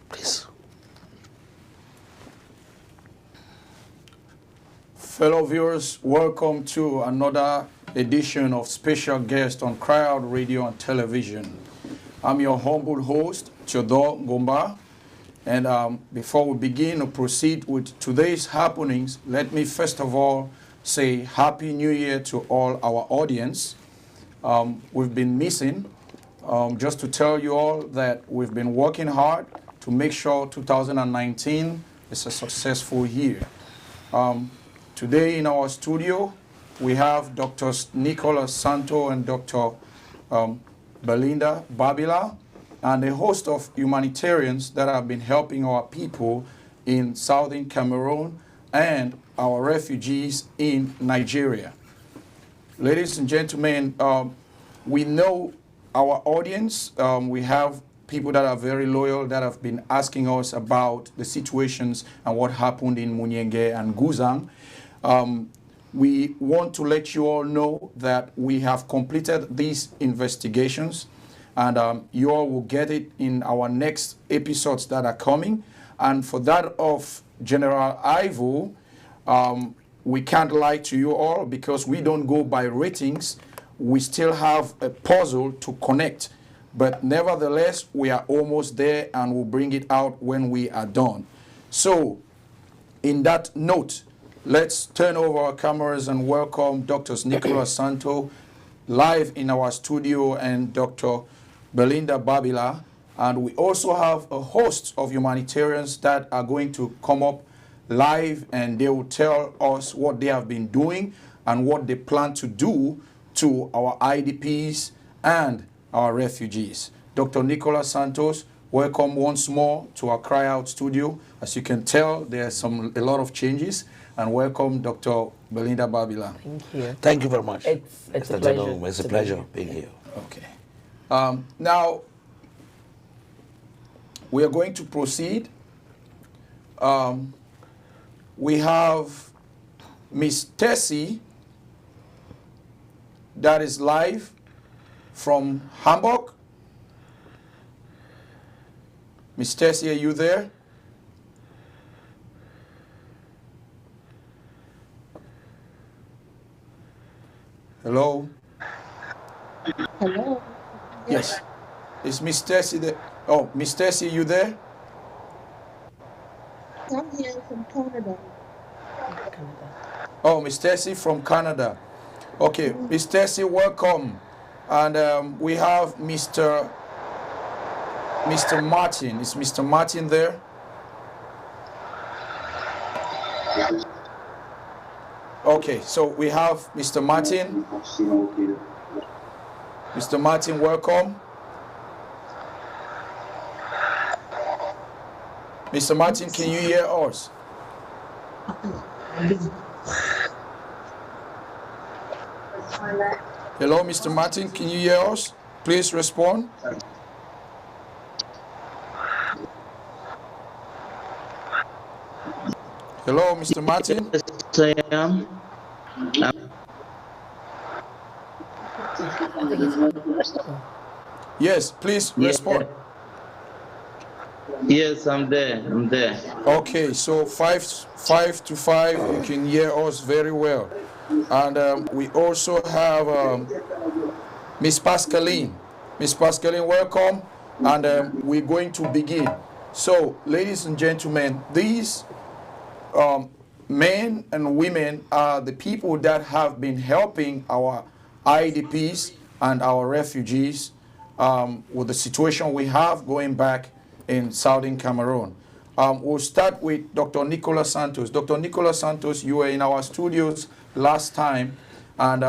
please. Fellow viewers, welcome to another edition of Special Guest on CryOut Radio and Television. I'm your humble host, Theodore Ngomba. And before we begin to proceed with today's happenings, let me first of all say Happy New Year to all our audience. We've been missing. Just to tell you all that we've been working hard to make sure 2019 is a successful year. Today in our studio, we have Dr. Nicolas Santo and Dr. Belinda Babila, and a host of humanitarians that have been helping our people in southern Cameroon and our refugees in Nigeria. Ladies and gentlemen, we know our audience. We have people that are very loyal that have been asking us about the situations and what happened in Munyenge and Guzang. We want to let you all know that we have completed these investigations, and you all will get it in our next episodes that are coming. And for that of General Ivo, we can't lie to you all because we don't go by ratings. We still have a puzzle to connect. But nevertheless, we are almost there and we'll bring it out when we are done. So, in that note, let's turn over our cameras and welcome Dr. Nicolas Santo live in our studio and Dr. Belinda Babila. And we also have a host of humanitarians that are going to come up live and they will tell us what they have been doing and what they plan to do to our IDPs and our refugees. Dr. Nicolas Santos, welcome once more to our CryOut studio. As you can tell, there's a lot of changes. And welcome, Dr. Belinda Babila. Thank you. Thank you very much. It's a pleasure. It's a pleasure being here. Okay. Now, we are going to proceed. We have Miss Tessie that is live from Hamburg. Miss Tessie, are you there? Hello? Hello? Yes. Is Miss Tessie there? Oh, Miss Tessie, you there? I'm here from Canada. Oh, Miss Tessie from Canada. Okay, Miss Tessie, welcome. And we have Mr. Martin. Is Mr. Martin there? Okay, so we have Mr. Martin. Mr. Martin, welcome. Mr. Martin, can you hear us? Hello, Mr. Martin, can you hear us? Please respond. Hello, Mr. Martin. Yes, I am. Yes, please respond. Yes, I'm there. Okay, so 5 to 5, you can hear us very well. And we also have Miss Pascaline. Miss Pascaline, welcome. And we're going to begin. So, ladies and gentlemen, these men and women are the people that have been helping our IDPs and our refugees with the situation we have going back in southern Cameroon. We'll start with Dr. Nicolas Santos. Dr. Nicolas Santos, you were in our studios last time, and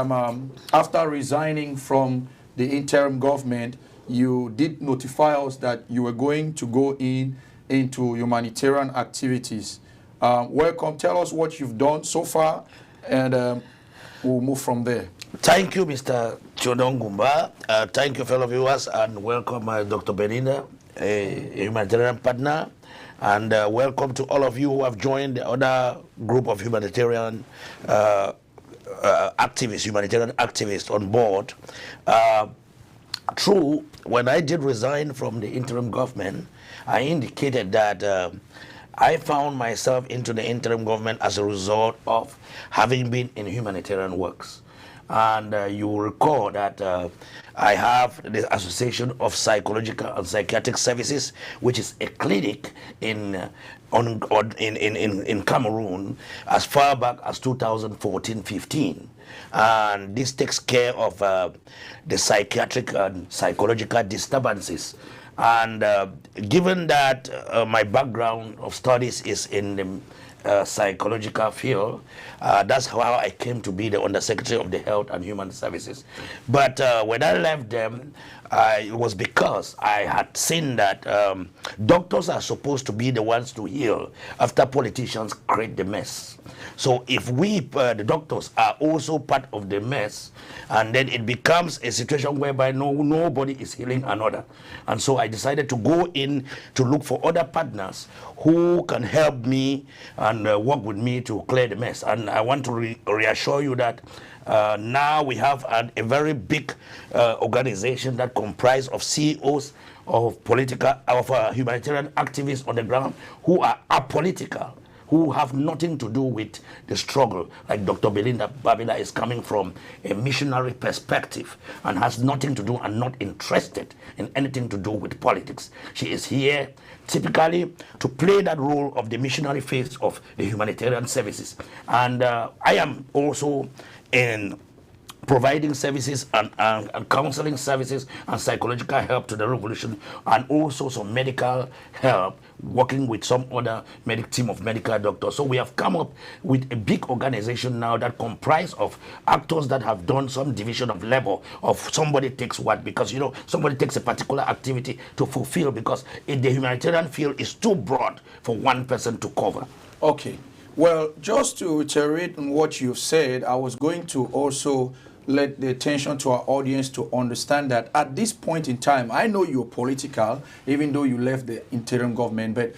after resigning from the interim government, you did notify us that you were going to go into humanitarian activities. Welcome. Tell us what you've done so far, and we'll move from there. Thank you, Mr. Theodore Ngomba. Thank you, fellow viewers, and welcome Dr. Belinda, a humanitarian partner. And welcome to all of you who have joined the other group of humanitarian humanitarian activists on board. true, when I did resign from the interim government, I indicated that I found myself into the interim government as a result of having been in humanitarian works. And you will recall that I have the Association of Psychological and Psychiatric Services, which is a clinic in Cameroon as far back as 2014-15. And this takes care of the psychiatric and psychological disturbances. And given that my background of studies is in the psychological field, that's how I came to be the Undersecretary of the Health and Human Services. But when I left them, it was because I had seen that doctors are supposed to be the ones to heal after politicians create the mess. So if we, the doctors, are also part of the mess, and then it becomes a situation whereby nobody is healing another. And so I decided to go in to look for other partners who can help me and work with me to clear the mess. And I want to reassure you that now we have a very big organization that comprises of CEOs, of humanitarian activists on the ground who are apolitical, who have nothing to do with the struggle. Like Dr. Belinda Babila is coming from a missionary perspective and has nothing to do and not interested in anything to do with politics. She is here typically to play that role of the missionary face of the humanitarian services. And I am also in providing services and counseling services and psychological help to the revolution, and also some medical help, working with some other team of medical doctors. So we have come up with a big organization now that comprises of actors that have done some division of labor, of somebody takes what, because somebody takes a particular activity to fulfill, because the humanitarian field is too broad for one person to cover. Okay. Well, just to reiterate on what you've said, I was going to also let the attention to our audience to understand that at this point in time, I know you're political, even though you left the interim government, but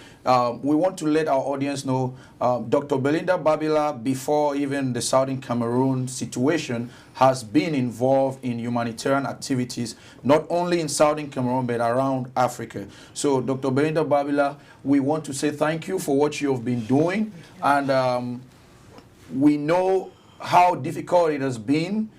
we want to let our audience know Dr. Belinda Babila, before even the Southern Cameroon situation, has been involved in humanitarian activities, not only in Southern Cameroon, but around Africa. So, Dr. Belinda Babila, we want to say thank you for what you have been doing, and we know how difficult it has been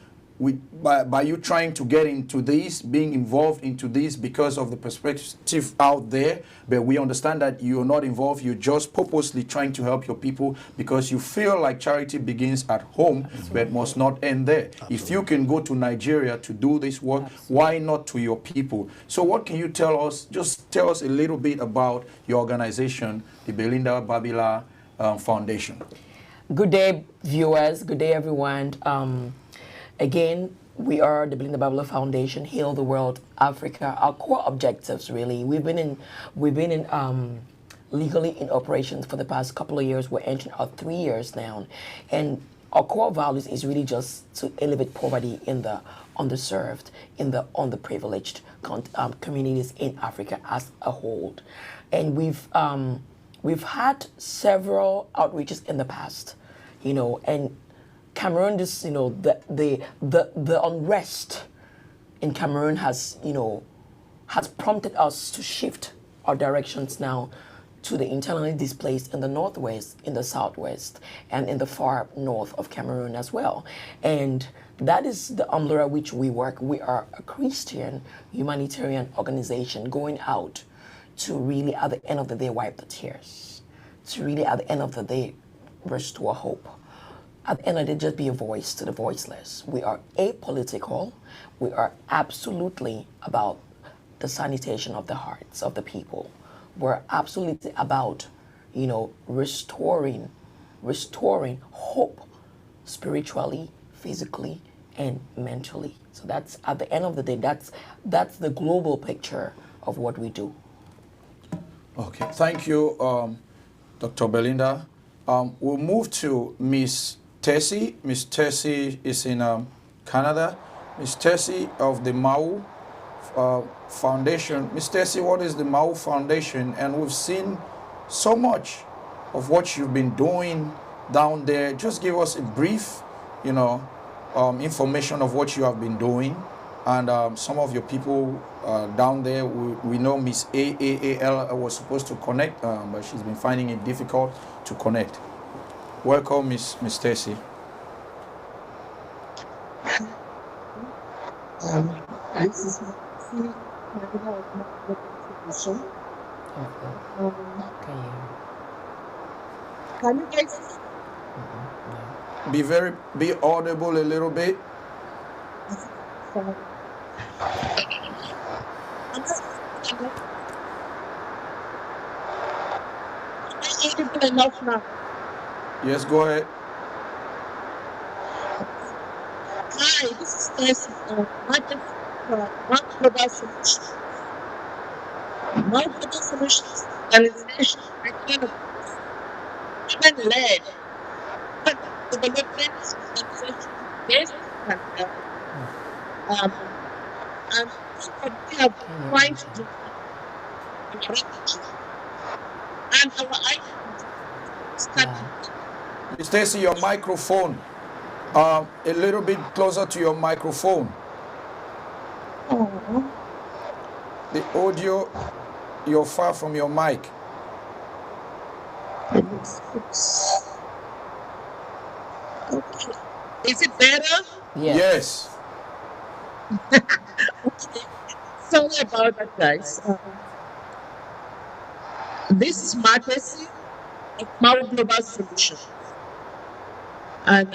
by you trying to get into this, being involved into this because of the perspective out there. But we understand that you're not involved. You're just purposely trying to help your people because you feel like charity begins at home, but must not end there. Absolutely. If you can go to Nigeria to do this work, why not to your people? So what can you tell us? Just tell us a little bit about your organization, the Belinda Babila Foundation. Good day, viewers. Good day, everyone. Again, we are the Belinda Babila Foundation, Heal the World, Africa. Our core objectives, really, we've been in legally in operations for the past couple of years. We're entering our 3 years now, and our core values is really just to elevate poverty in the underserved, in the underprivileged communities in Africa as a whole. And we've had several outreaches in the past, and Cameroon, the unrest in Cameroon has prompted us to shift our directions now to the internally displaced in the northwest, in the southwest, and in the far north of Cameroon as well. And that is the umbrella which we work. We are a Christian humanitarian organization going out to really, at the end of the day, wipe the tears, to really, at the end of the day, restore hope. At the end of the day, just be a voice to the voiceless. We are apolitical. We are absolutely about the sanitation of the hearts of the people. We're absolutely about, restoring hope spiritually, physically, and mentally. So that's, at the end of the day, that's the global picture of what we do. Okay, thank you, Dr. Belinda. We'll move to Miss Tessie. Miss Tessie is in Canada. Miss Tessie of the Mau Foundation. Miss Tessie, what is the Mau Foundation? And we've seen so much of what you've been doing down there. Just give us a brief, information of what you have been doing. and some of your people down there, we know Miss AAAL was supposed to connect, but she's been finding it difficult to connect. Welcome, Miss Stacy. This is my contribution. Can you guys Be audible a little bit. audible enough now? Yes, go ahead. Hi, this is Stacy. One Global Solutions. One Global Solutions organization kind of women-led development organization based in Canada. And we have trying to do refugees. And our idea is Miss Stacy, your microphone. A little bit closer to your microphone. The audio, you're far from your mic. Okay. Is it better? Yes. Okay. Sorry about that, guys. This is Martesi of Mount Global Solutions. And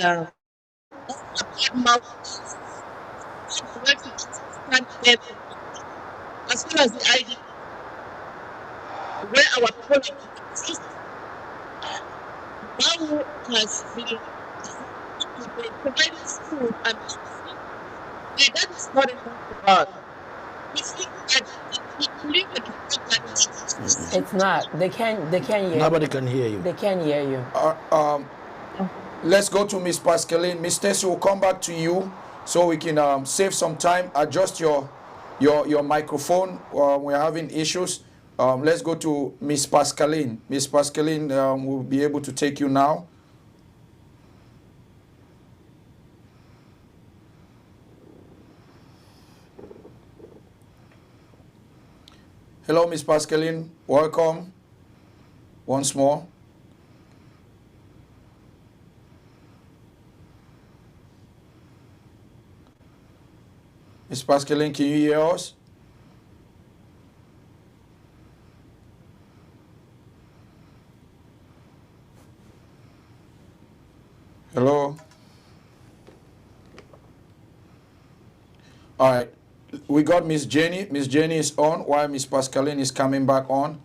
Mount refugees stand there as well as the ID where our people exist. Now has been providing food and that is not enough for us. We think that we live in a It's not. They can't hear. Nobody can hear you. They can't hear you. Let's go to Miss Pascaline. Miss Stacy will come back to you so we can save some time. Adjust your microphone. We're having issues. Let's go to Miss Pascaline. Miss Pascaline will be able to take you now. Hello, Miss Pascaline. Welcome once more. Miss Pascaline, can you hear us? Hello? All right. We got Miss Jenny. Miss Jenny is on while Miss Pascaline is coming back on.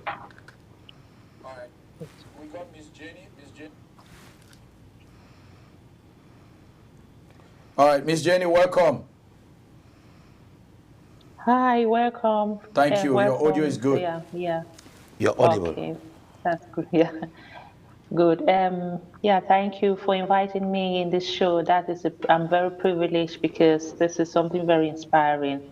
All right. We got Miss Jenny. All right, Miss Jenny, welcome. Hi, welcome. Thank you. Welcome. Your audio is good. Yeah. You're audible. Okay, that's good. Yeah, good. Yeah, thank you for inviting me in this show. I'm very privileged because this is something very inspiring.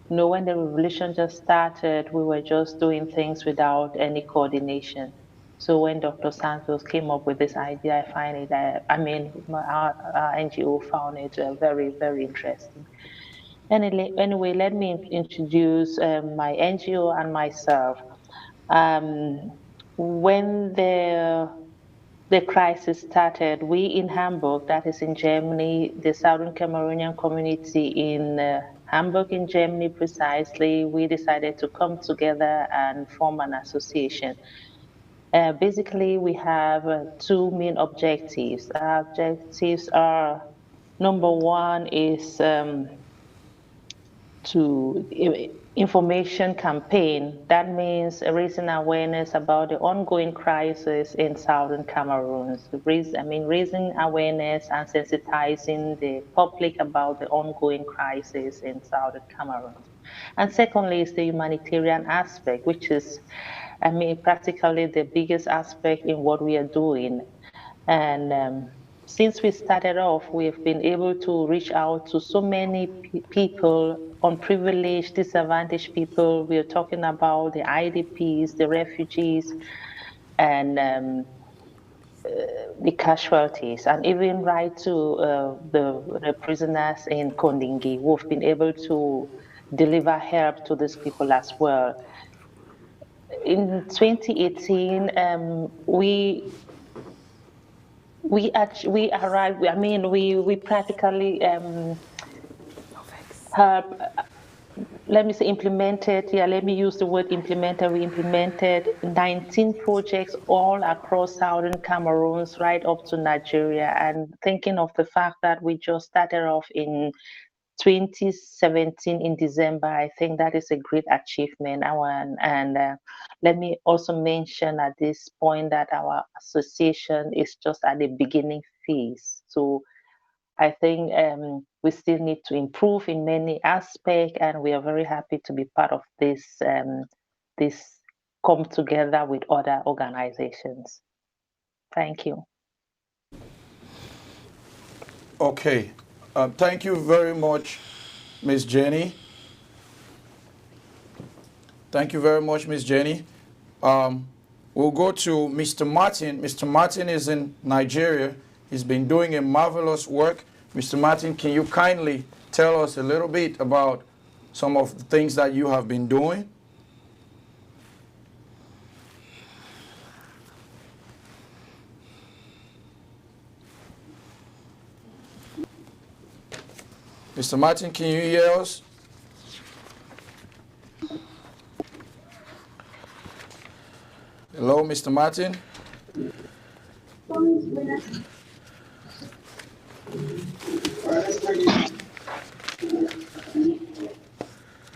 You know, when the revolution just started, we were just doing things without any coordination. So when Dr. Santos came up with this idea, I find it, our NGO found it very, very interesting. Anyway, let me introduce my NGO and myself. When the crisis started, we in Hamburg, that is in Germany, the Southern Cameroonian community in Hamburg in Germany precisely, we decided to come together and form an association. Basically, we have two main objectives. Our objectives are, number one is to information campaign. That means raising awareness about the ongoing crisis in Southern Cameroon. Raising awareness and sensitizing the public about the ongoing crisis in Southern Cameroon. And secondly is the humanitarian aspect, which is, practically the biggest aspect in what we are doing. And since we started off, we've been able to reach out to so many people, unprivileged, disadvantaged people. We are talking about the IDPs, the refugees, and the casualties, and even right to the prisoners in Kondingi, who've been able to deliver help to these people as well. In 2018, we arrived. I mean, we practically help. Let me say implemented. Yeah, let me use the word implemented. We implemented 19 projects all across southern Cameroons, right up to Nigeria. And thinking of the fact that we just started off in 2017 in December, I think that is a great achievement. And let me also mention at this point that our association is just at the beginning phase. So I think we still need to improve in many aspects, and we are very happy to be part of this come together with other organizations. Thank you. Okay. Thank you very much, Miss Jenny. Thank you very much, Miss Jenny. We'll go to Mr. Martin. Mr. Martin is in Nigeria. He's been doing a marvelous work. Mr. Martin, can you kindly tell us a little bit about some of the things that you have been doing? Mr. Martin, can you hear us? Hello, Mr. Martin?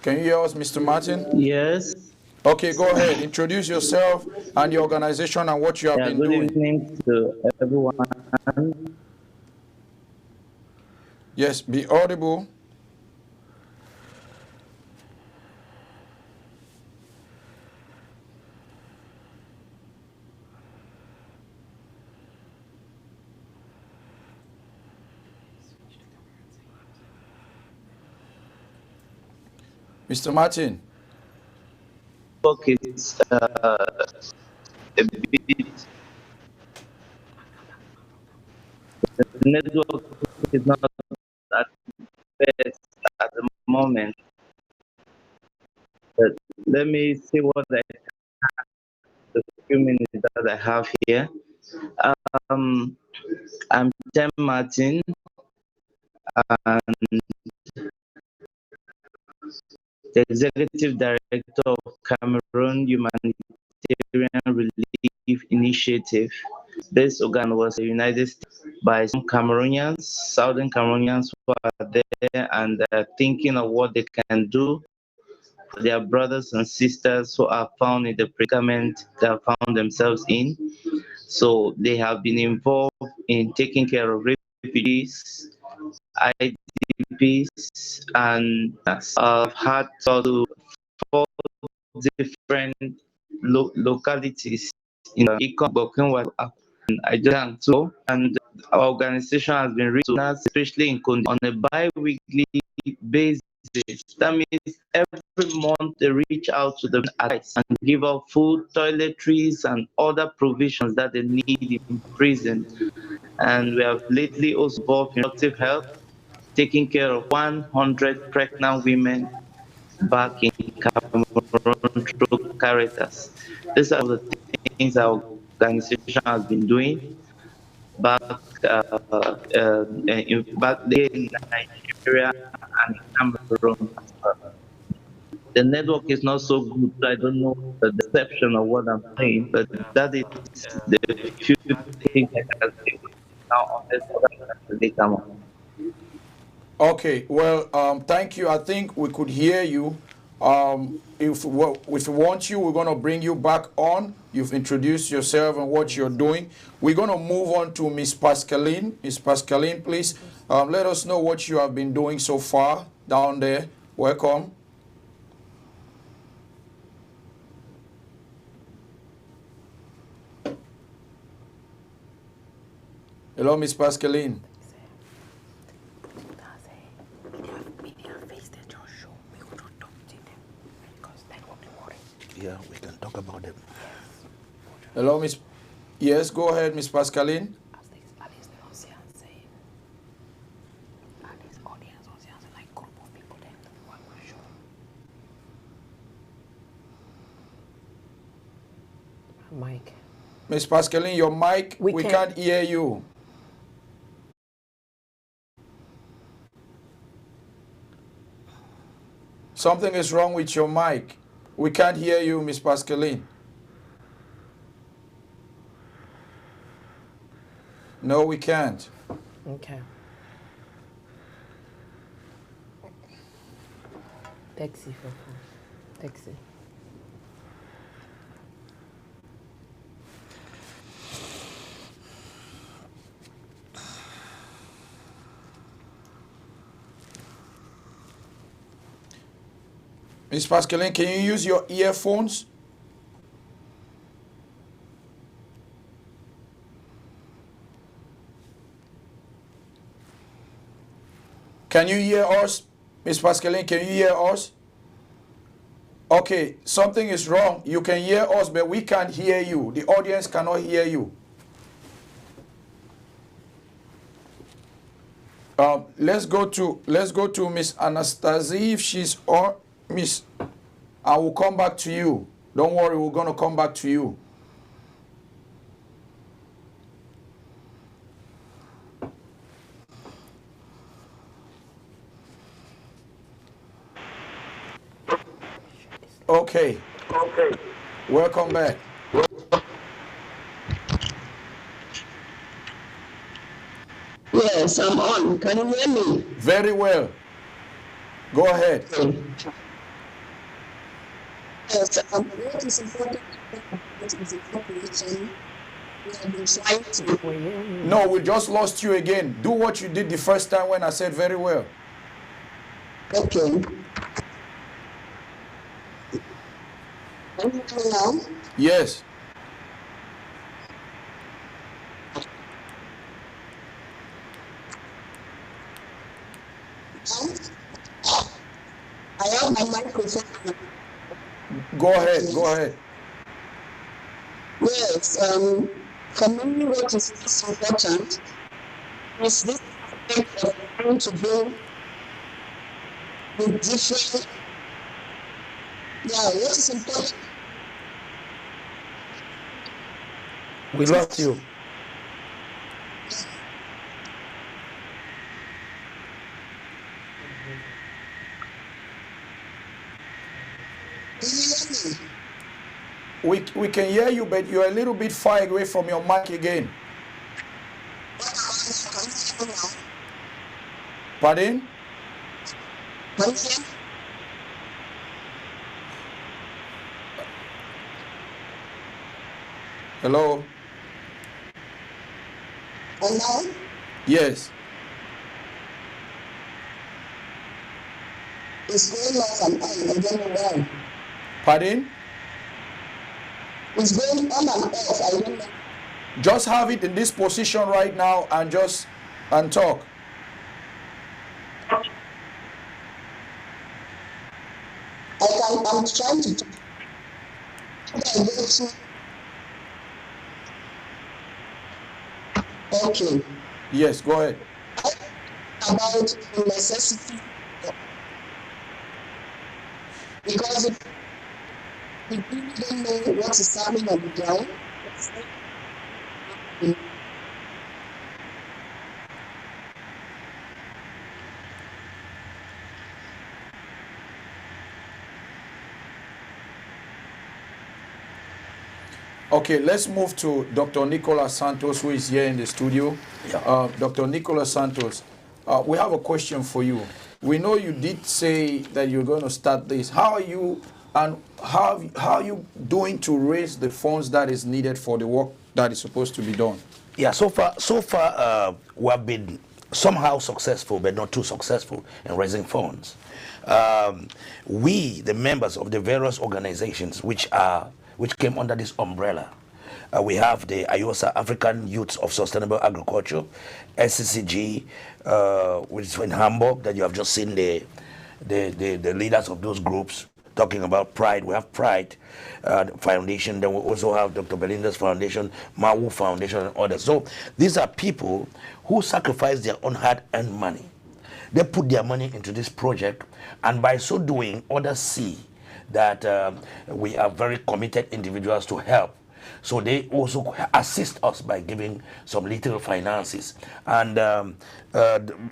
Can you hear us, Mr. Martin? Yes. Okay, go ahead. Introduce yourself and the organization and what you have been doing. Good evening to everyone. Yes, be audible. Mr. Martin. Okay, it's a bit. The network is not at best at the moment. But let me see what the few minutes that I have here. I'm Tim Martin, and the Executive Director of Cameroon Humanitarian Relief Initiative. This organ was united by some Cameroonians, Southern Cameroonians who are there and thinking of what they can do for their brothers and sisters who are found in the predicament they have found themselves in. So they have been involved in taking care of refugees, IDPs, and have had to 4 different localities in Burkina Faso. I just so, and our organization has been reaching us, especially in Kondi, on a bi-weekly basis. That means every month they reach out to the adults and give out food, toiletries, and other provisions that they need in prison. And we have lately also involved in reproductive health, taking care of 100 pregnant women back in Cameroon through Caritas. These are the things our organization has been doing back back there in Nigeria and in Cameroon as well. The network is not so good, so I don't know the deception of what I'm saying, but that is the few things I can say now on this other. Okay, well, thank you. I think we could hear you. If we want you, we're going to bring you back on. You've introduced yourself and what you're doing. We're going to move on to Miss Pascaline. Miss Pascaline, please let us know what you have been doing so far down there. Welcome. Hello, Miss Pascaline. Yeah, we can talk about them. Hello, Miss. Yes, go ahead, Miss Pascaline. Mike. Miss Pascaline, your mic, we can't hear you. Something is wrong with your mic. We can't hear you, Miss Pascaline. No, we can't. Okay. Taxi for phone. Taxi. Miss Pascaline, can you use your earphones? Can you hear us? Miss Pascaline, can you hear us? Okay, something is wrong. You can hear us, but we can't hear you. The audience cannot hear you. Let's go to Miss Anastasia if she's on. Miss, I will come back to you. Don't worry, we're gonna come back to you. Okay. Welcome back. Yes, I'm on. Can you hear me? Very well. Go ahead. Yes, what is important is the population. We have been trying to. No, we just lost you again. Do what you did the first time when I said very well. Okay. Can you hear me now? Yes. I have my microphone. Go ahead. Yes, for me, what is most important is this aspect of trying to build with different. Yeah, what is important? We lost you. We can hear you, but you're a little bit far away from your mic again. Pardon? Hello? Hello? Yes. It's going off and on, I don't know why. Pardon? It's going on and off, I don't know. Just have it in this position right now and talk. I'm trying to okay. Yes, go ahead. About the necessity, because if we really don't know what is happening on the ground, Okay, let's move to Dr. Nicolas Santos, who is here in the studio. Yeah. Dr. Nicolas Santos, we have a question for you. We know you did say that you're going to start this. How are you how are you doing to raise the funds that is needed for the work that is supposed to be done? Yeah, so far we have been somehow successful, but not too successful in raising funds. We, the members of the various organizations which came under this umbrella, we have the IOSA, African Youths of Sustainable Agriculture, SCCG, which is in Hamburg, that you have just seen the leaders of those groups, talking about Pride. We have Pride Foundation. Then we also have Dr. Belinda's Foundation, Mawu Foundation, and others. So these are people who sacrifice their own hard-earned money. They put their money into this project, and by so doing, others see that we are very committed individuals to help. So they also assist us by giving some little finances. And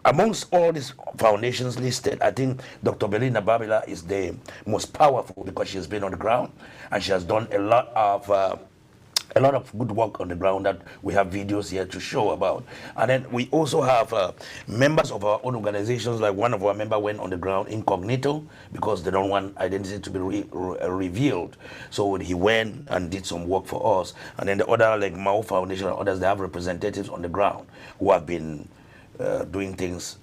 amongst all these foundations listed, I think Dr. Belinda Babila is the most powerful because she's been on the ground and she has done a lot of good work on the ground that we have videos here to show about. And then we also have members of our own organizations, like one of our members went on the ground incognito because they don't want identity to be revealed. So he went and did some work for us. And then the other, like Mao Foundation and others, they have representatives on the ground who have been doing things,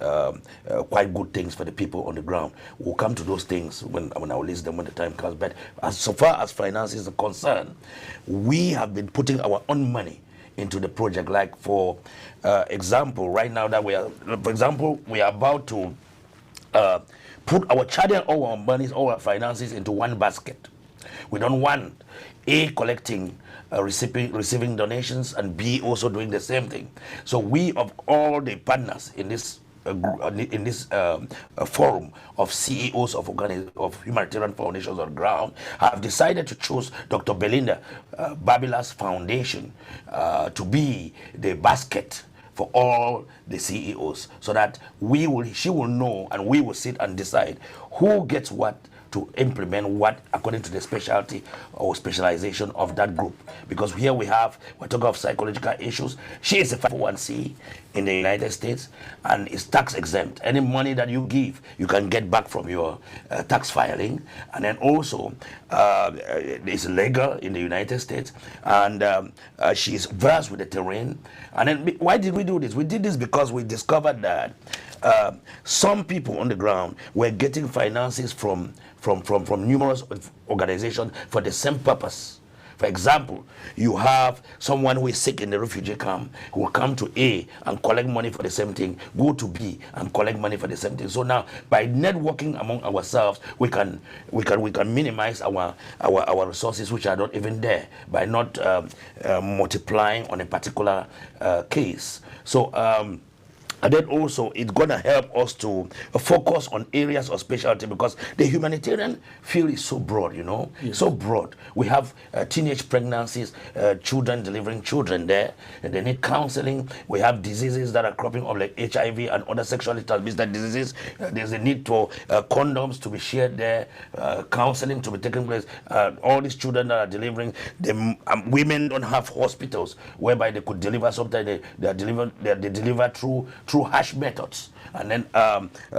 quite good things for the people on the ground. We'll come to those things when I will list them when the time comes. But so far as finances are concerned, we have been putting our own money into the project. Like for example, right now that we are about to put our charter, all our monies, all our finances into one basket. We don't want A, collecting receiving donations, and B, also doing the same thing. So we, of all the partners in this forum of CEOs of humanitarian foundations on the ground, have decided to choose Dr. Belinda Babila's foundation to be the basket for all the CEOs, so that she will know, and we will sit and decide who gets what to implement what according to the specialty or specialization of that group. Because here we're talking of psychological issues. She is a 501c in the United States and is tax exempt. Any money that you give, you can get back from your tax filing. And then also, it's legal in the United States. And she is versed with the terrain. And then why did we do this? We did this because we discovered that some people on the ground were getting finances from numerous organizations for the same purpose. For example, you have someone who is sick in the refugee camp who will come to A and collect money for the same thing, go to B and collect money for the same thing. So now, by networking among ourselves, we can minimize our resources, which are not even there, by not multiplying on a particular case. So. And then also, it's going to help us to focus on areas of specialty, because the humanitarian field is so broad, yes. So broad. We have teenage pregnancies, children delivering children there, and they need counseling. We have diseases that are cropping up like HIV and other sexually transmitted diseases. There's a need for condoms to be shared there, counseling to be taking place. All these children that are delivering, women don't have hospitals whereby they could deliver. Sometimes they deliver through harsh methods, and then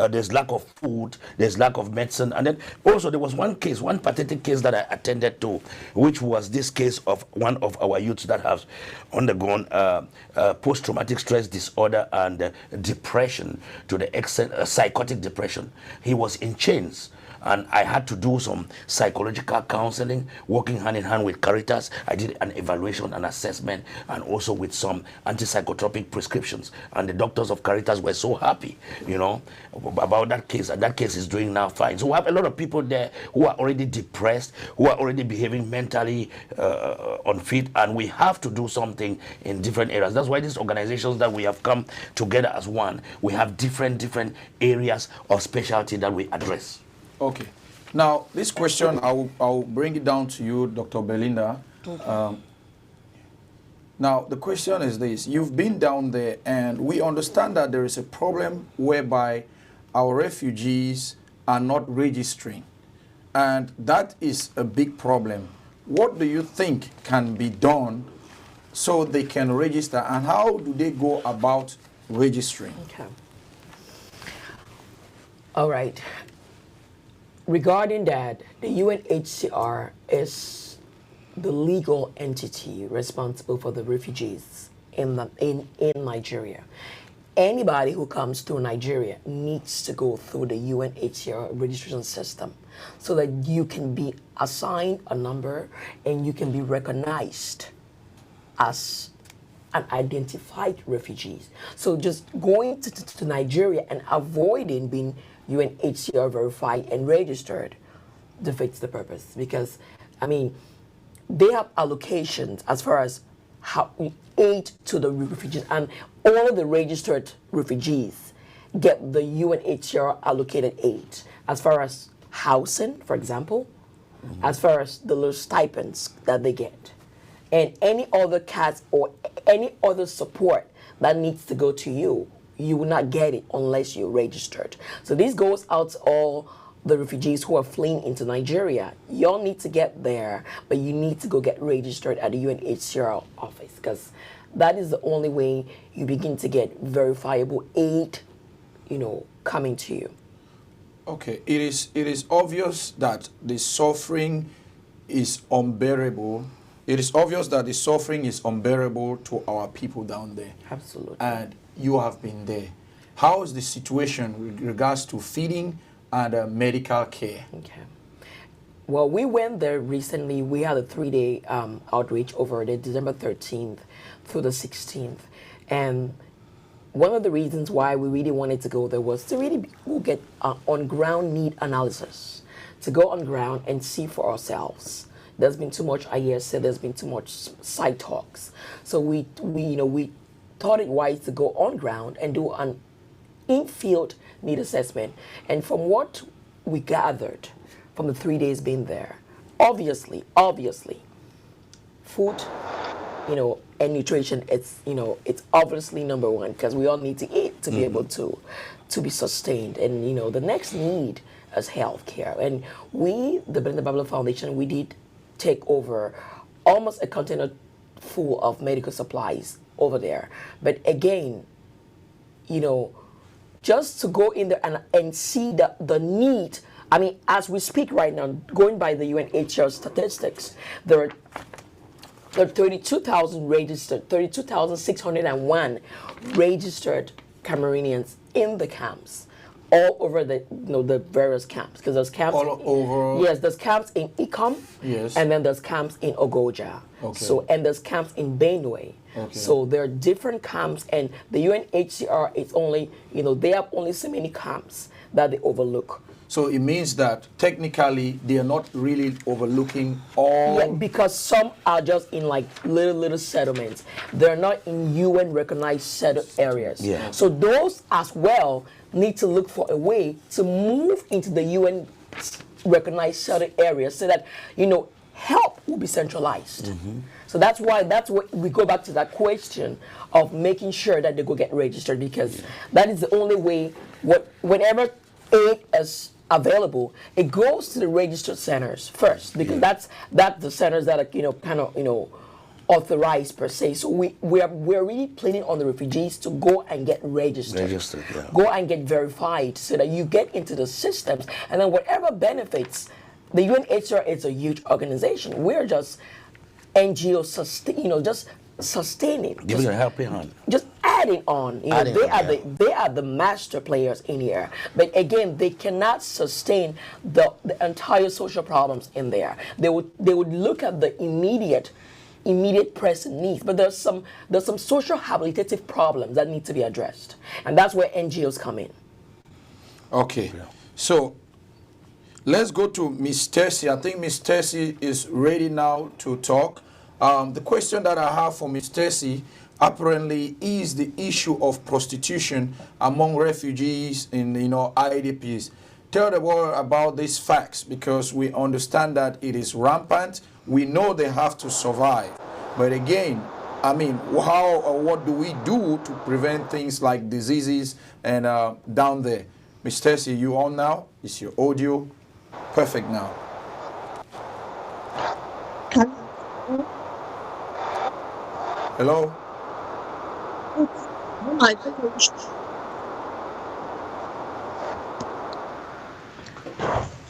there's lack of food, there's lack of medicine. And then also there was one pathetic case that I attended to, which was this case of one of our youths that has undergone post-traumatic stress disorder and depression to the extent psychotic depression. He was in chains. And I had to do some psychological counseling, working hand in hand with Caritas. I did an evaluation and assessment, and also with some antipsychotropic prescriptions. And the doctors of Caritas were so happy, about that case. And that case is doing now fine. So we have a lot of people there who are already depressed, who are already behaving mentally unfit, and we have to do something in different areas. That's why these organizations that we have come together as one, we have different areas of specialty that we address. Okay. Now, this question, I'll bring it down to you, Dr. Belinda. Okay. Now, the question is this. You've been down there, and we understand that there is a problem whereby our refugees are not registering. And that is a big problem. What do you think can be done so they can register, and how do they go about registering? Okay. All right. Regarding that, the UNHCR is the legal entity responsible for the refugees in Nigeria. Anybody who comes to Nigeria needs to go through the UNHCR registration system so that you can be assigned a number and you can be recognized as an identified refugee. So just going to Nigeria and avoiding being UNHCR verified and registered defeats the purpose because, I mean, they have allocations as far as how aid to the refugees, and all of the registered refugees get the UNHCR allocated aid as far as housing, for example, as far as the little stipends that they get, and any other cuts or any other support that needs to go to you, you will not get it unless you're registered. So this goes out to all the refugees who are fleeing into Nigeria. Y'all need to get there, but you need to go get registered at the UNHCR office because that is the only way you begin to get verifiable aid, coming to you. Okay, it is obvious that the suffering is unbearable. It is obvious that the suffering is unbearable to our people down there. Absolutely. And you have been there. How is the situation with regards to feeding and medical care? Okay. Well, we went there recently. We had a 3-day outreach over there, December 13th through the 16th. And one of the reasons why we really wanted to go there was to really get on-ground need analysis, to go on ground and see for ourselves. There's been too much, I hear said, there's been too much side talks. So we thought it wise to go on ground and do an in-field need assessment. And from what we gathered from the 3 days being there, obviously, food, and nutrition, it's obviously number one because we all need to eat to be able to be sustained. And, the next need is healthcare. And we, the Belinda Babylon Foundation, we did take over almost a container full of medical supplies over there. But again, just to go in there and see the need. I mean, as we speak right now, going by the UNHCR statistics, there are 32,601 registered Cameroonians in the camps, all over the the various camps, because there's camps all over. Yes, there's camps in Ikom. Yes. And then there's camps in Ogoja. Okay. So and there's camps in Benue. Okay. So there are different camps, and the UNHCR is only they have only so many camps that they overlook. So it means that technically they are not really overlooking all. Yeah, because some are just in like little settlements. They're not in UN recognized settled areas. Yeah. So those as well need to look for a way to move into the UN recognized settled areas so that help will be centralized. So that's what we go back to that question of making sure that they go get registered, because that is the only way. Whenever aid is available, it goes to the registered centers first, because that's the centers that are authorized per se. So we're really planning on the refugees to go and get registered, go and get verified, so that you get into the systems, and then whatever benefits. The UNHCR is a huge organization. We're just NGO just sustaining, giving a helping hand, just adding on. They are the master players in here. But again, they cannot sustain the entire social problems in there. They would look at the immediate present needs, but there's some social habilitative problems that need to be addressed, and that's where NGOs come in. Okay, so let's go to Miss Tessie. I think Miss Tessie is ready now to talk. The question that I have for Miss Tessie apparently is the issue of prostitution among refugees in IDPs. Tell the world about these facts, because we understand that it is rampant. We know they have to survive. But again, I mean, how or what do we do to prevent things like diseases and down there? Miss Tessie, you on now? Is your audio perfect now? Hello?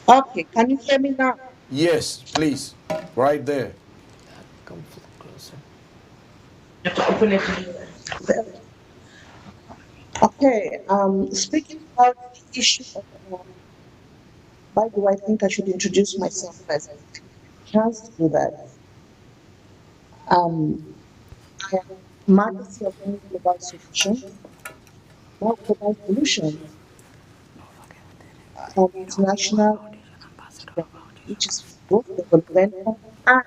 Okay, can you hear me now? Yes, please. Right there. Come closer. Okay, speaking about the issue of, by the way, I think I should introduce myself first. Chance to do that. I am Marcus of Global Solution. Now, Global Solution, an international which is both developmental and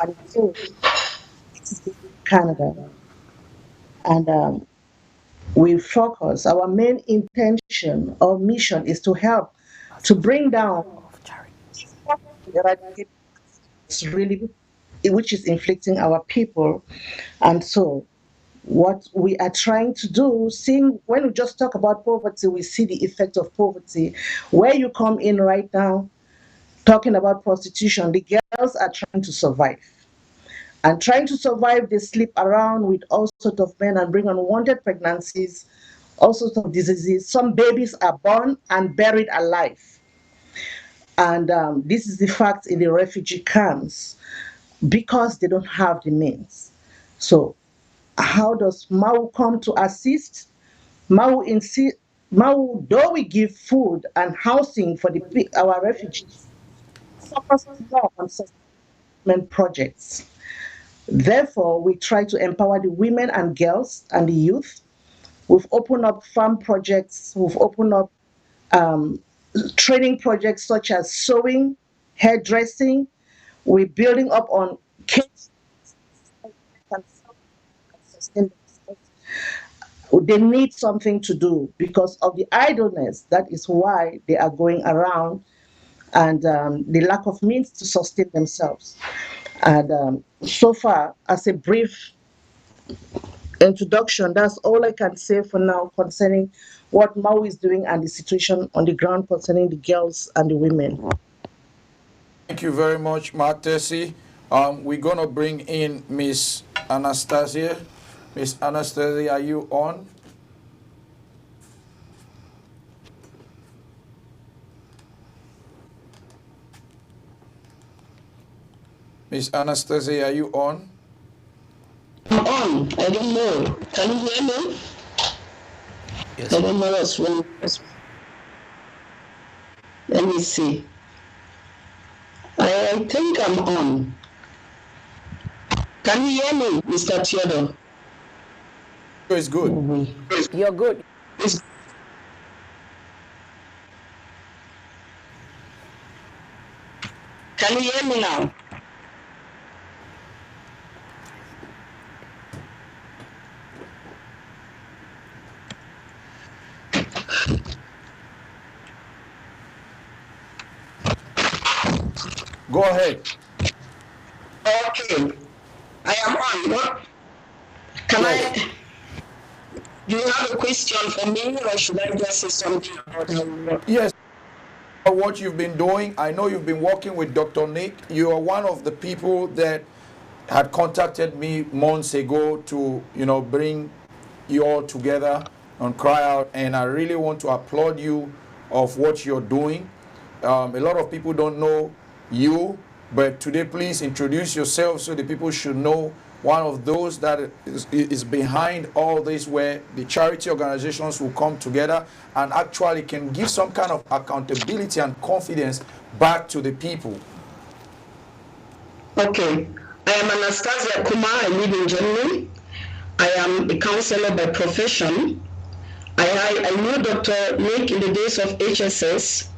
humanitarian. This is based in Canada. And we focus, our main intention or mission is to help to bring down eradicate what's really which is inflicting our people. And so what we are trying to do, seeing when we just talk about poverty, we see the effect of poverty. Where you come in right now, talking about prostitution, the girls are trying to survive. And trying to survive, they sleep around with all sorts of men and bring unwanted pregnancies, all sorts of diseases. Some babies are born and buried alive. And this is the fact in the refugee camps because they don't have the means. So, how does MAU come to assist? MAU, though we give food and housing for our refugees, focuses more on sustainment projects. Therefore, we try to empower the women and girls and the youth. We've opened up farm projects, we've opened up um, training projects such as sewing, hairdressing. We're building up on kids and sustain themselves. They need something to do because of the idleness. That is why they are going around and the lack of means to sustain themselves. And so far, as a brief introduction, that's all I can say for now concerning what MAU is doing and the situation on the ground concerning the girls and the women. Thank you very much, Matesi. We're going to bring in Miss Anastasia. Miss Anastasia, are you on? Miss Anastasia, are you on? I'm on. I don't know. Can you hear me? Yes. I don't know what's wrong. Let me see. I think I'm on. Can you hear me, Mr. Theodore? It's good. You're good. Can you hear me now? Go ahead. Okay. I am on. What? Can I? Do you have a question for me, or should I just say something about how we work? Yes. What you've been doing, I know you've been working with Dr. Nick. You are one of the people that had contacted me months ago to, bring you all together on CryOut, and I really want to applaud you of what you're doing. A lot of people don't know you, but today please introduce yourself so the people should know one of those that is behind all this, where the charity organizations will come together and actually can give some kind of accountability and confidence back to the people. Okay. I am Anastasia Kuma. I live in Germany. I am a counselor by profession. I knew Dr. Nick in the days of HSS,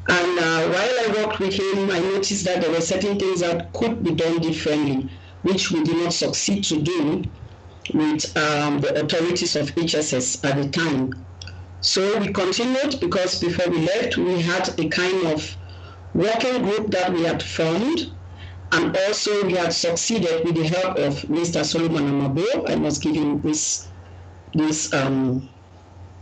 and while I worked with him, I noticed that there were certain things that could be done differently, which we did not succeed to do with the authorities of HSS at the time. So we continued, because before we left, we had a kind of working group that we had formed, and also we had succeeded with the help of Mr. Solomon Amabo. I must give him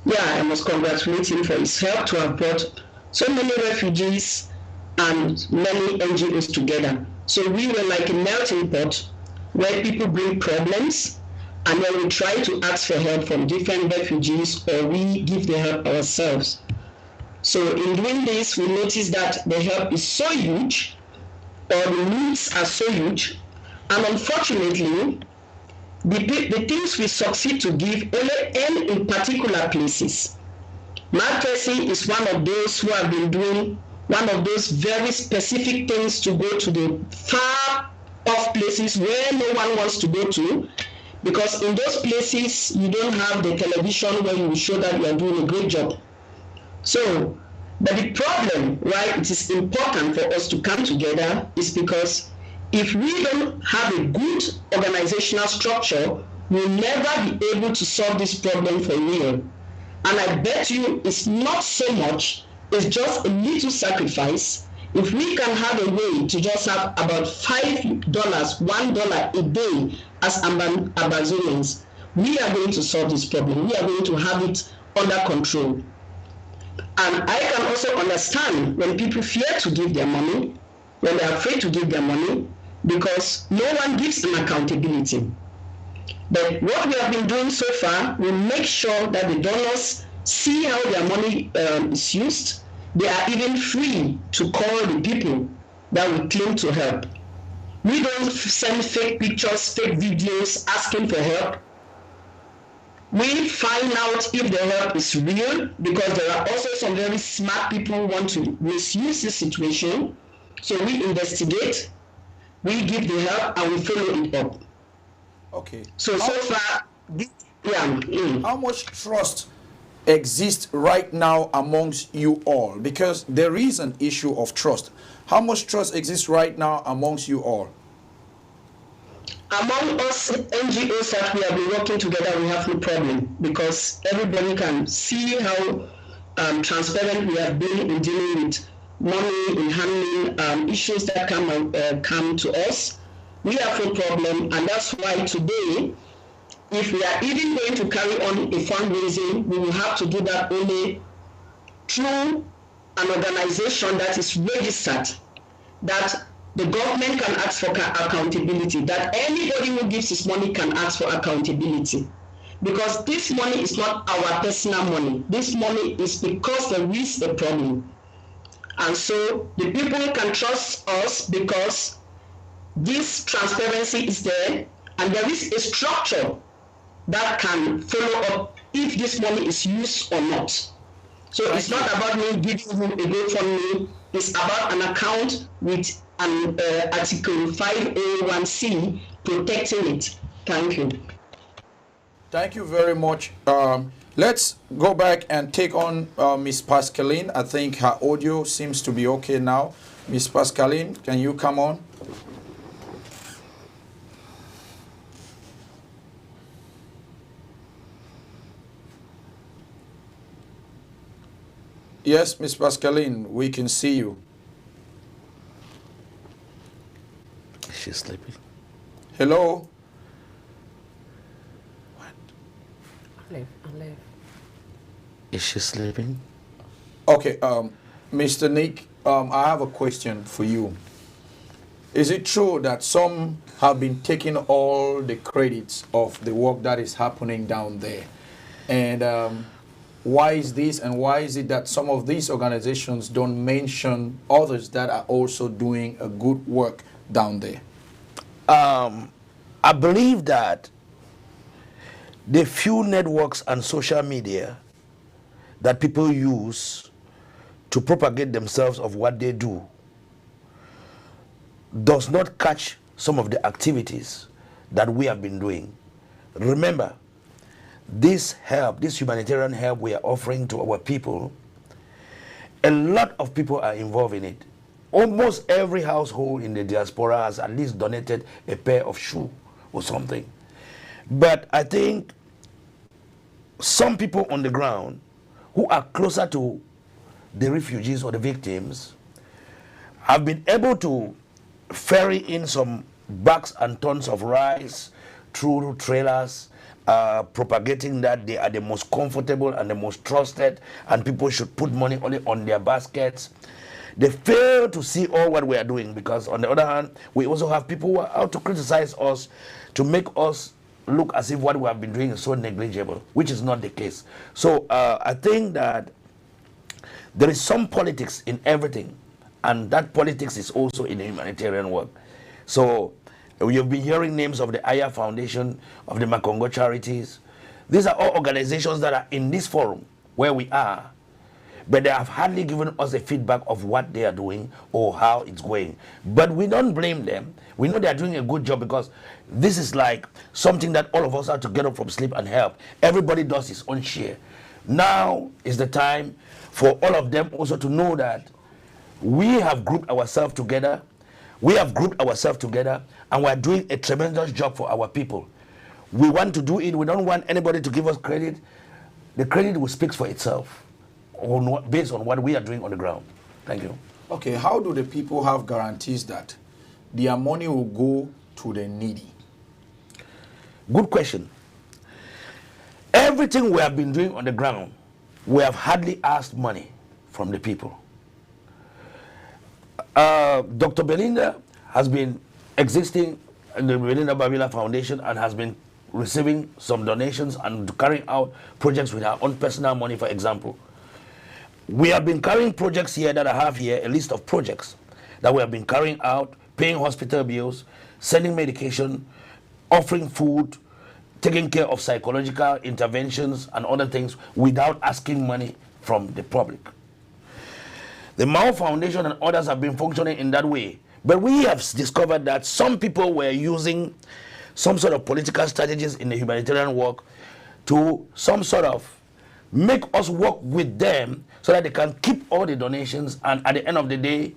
I must congratulate him for his help to have brought so many refugees and many NGOs together. So we were like a melting pot where people bring problems, and then we try to ask for help from different refugees, or we give the help ourselves. So in doing this, we noticed that the help is so huge, or the needs are so huge, and unfortunately, the things we succeed to give only end in particular places. Marquesi is one of those who have been doing one of those very specific things to go to the far off places where no one wants to go to, because in those places you don't have the television where you will show that you are doing a great job. So But the problem why it is important for us to come together is because if we don't have a good organizational structure, we'll never be able to solve this problem for real. And I bet you it's not so much, it's just a little sacrifice. If we can have a way to just have about $5, $1 a day as Amazonians, we are going to solve this problem. We are going to have it under control. And I can also understand when people fear to give their money, when they're afraid to give their money, because no one gives them accountability. But what we have been doing so far, we make sure that the donors see how their money is used. They are even free to call the people that we claim to help. We don't send fake pictures, fake videos asking for help. We find out if the help is real, because there are also some very smart people who want to misuse this situation. So we investigate, we give the help, and we follow it up. Okay. So far, how much trust exists right now amongst you all? Because there is an issue of trust. How much trust exists right now amongst you all? Among us NGOs that we have been working together, we have no problem, because everybody can see how transparent we have been in dealing with money, in handling issues that come to us. We have no problem, and that's why today, if we are even going to carry on a fundraising, we will have to do that only through an organization that is registered, that the government can ask for accountability, that anybody who gives his money can ask for accountability. Because this money is not our personal money. This money is because there is a problem. And so the people can trust us because this transparency is there, and there is a structure that can follow up if this money is used or not. So it's not about me giving you a GoFundMe, it's about an account with an Article 501c protecting it. Thank you. Thank you very much. Let's go back and take on Miss Pascaline. I think her audio seems to be okay now. Miss Pascaline, can you come on? Yes, Miss Pascaline, we can see you. She's sleeping. Hello? Live. Is she sleeping? Okay, Mr. Nick, I have a question for you. Is it true that some have been taking all the credits of the work that is happening down there? And why is this, and why is it that some of these organizations don't mention others that are also doing a good work down there? I believe that the few networks and social media that people use to propagate themselves of what they do does not catch some of the activities that we have been doing. Remember, this help, this humanitarian help we are offering to our people, a lot of people are involved in it. Almost every household in the diaspora has at least donated a pair of shoes or something. But I think some people on the ground who are closer to the refugees or the victims have been able to ferry in some bags and tons of rice through trailers, propagating that they are the most comfortable and the most trusted, and people should put money only on their baskets. They fail to see all what we are doing, because on the other hand, we also have people who are out to criticize us, to make us look as if what we have been doing is so negligible, which is not the case. So I think that there is some politics in everything, and that politics is also in the humanitarian work. So you've been hearing names of the Aya Foundation, of the Makongo Charities. These are all organizations that are in this forum where we are, but they have hardly given us a feedback of what they are doing or how it's going. But we don't blame them. We know they are doing a good job, because this is like something that all of us have to get up from sleep and help. Everybody does his own share. Now is the time for all of them also to know that we have grouped ourselves together. We have grouped ourselves together, and we're doing a tremendous job for our people. We want to do it. We don't want anybody to give us credit. The credit will speak for itself based on what we are doing on the ground. Thank you. Okay, how do the people have guarantees that their money will go to the needy? Good question. Everything we have been doing on the ground, we have hardly asked money from the people. Dr. Belinda has been existing in the Belinda Babila Foundation and has been receiving some donations and carrying out projects with our own personal money, for example. We have been carrying projects here that I have here, a list of projects that we have been carrying out, paying hospital bills, sending medication, offering food, taking care of psychological interventions and other things without asking money from the public. The Mao Foundation and others have been functioning in that way. But we have discovered that some people were using some sort of political strategies in the humanitarian work to some sort of make us work with them so that they can keep all the donations, and at the end of the day,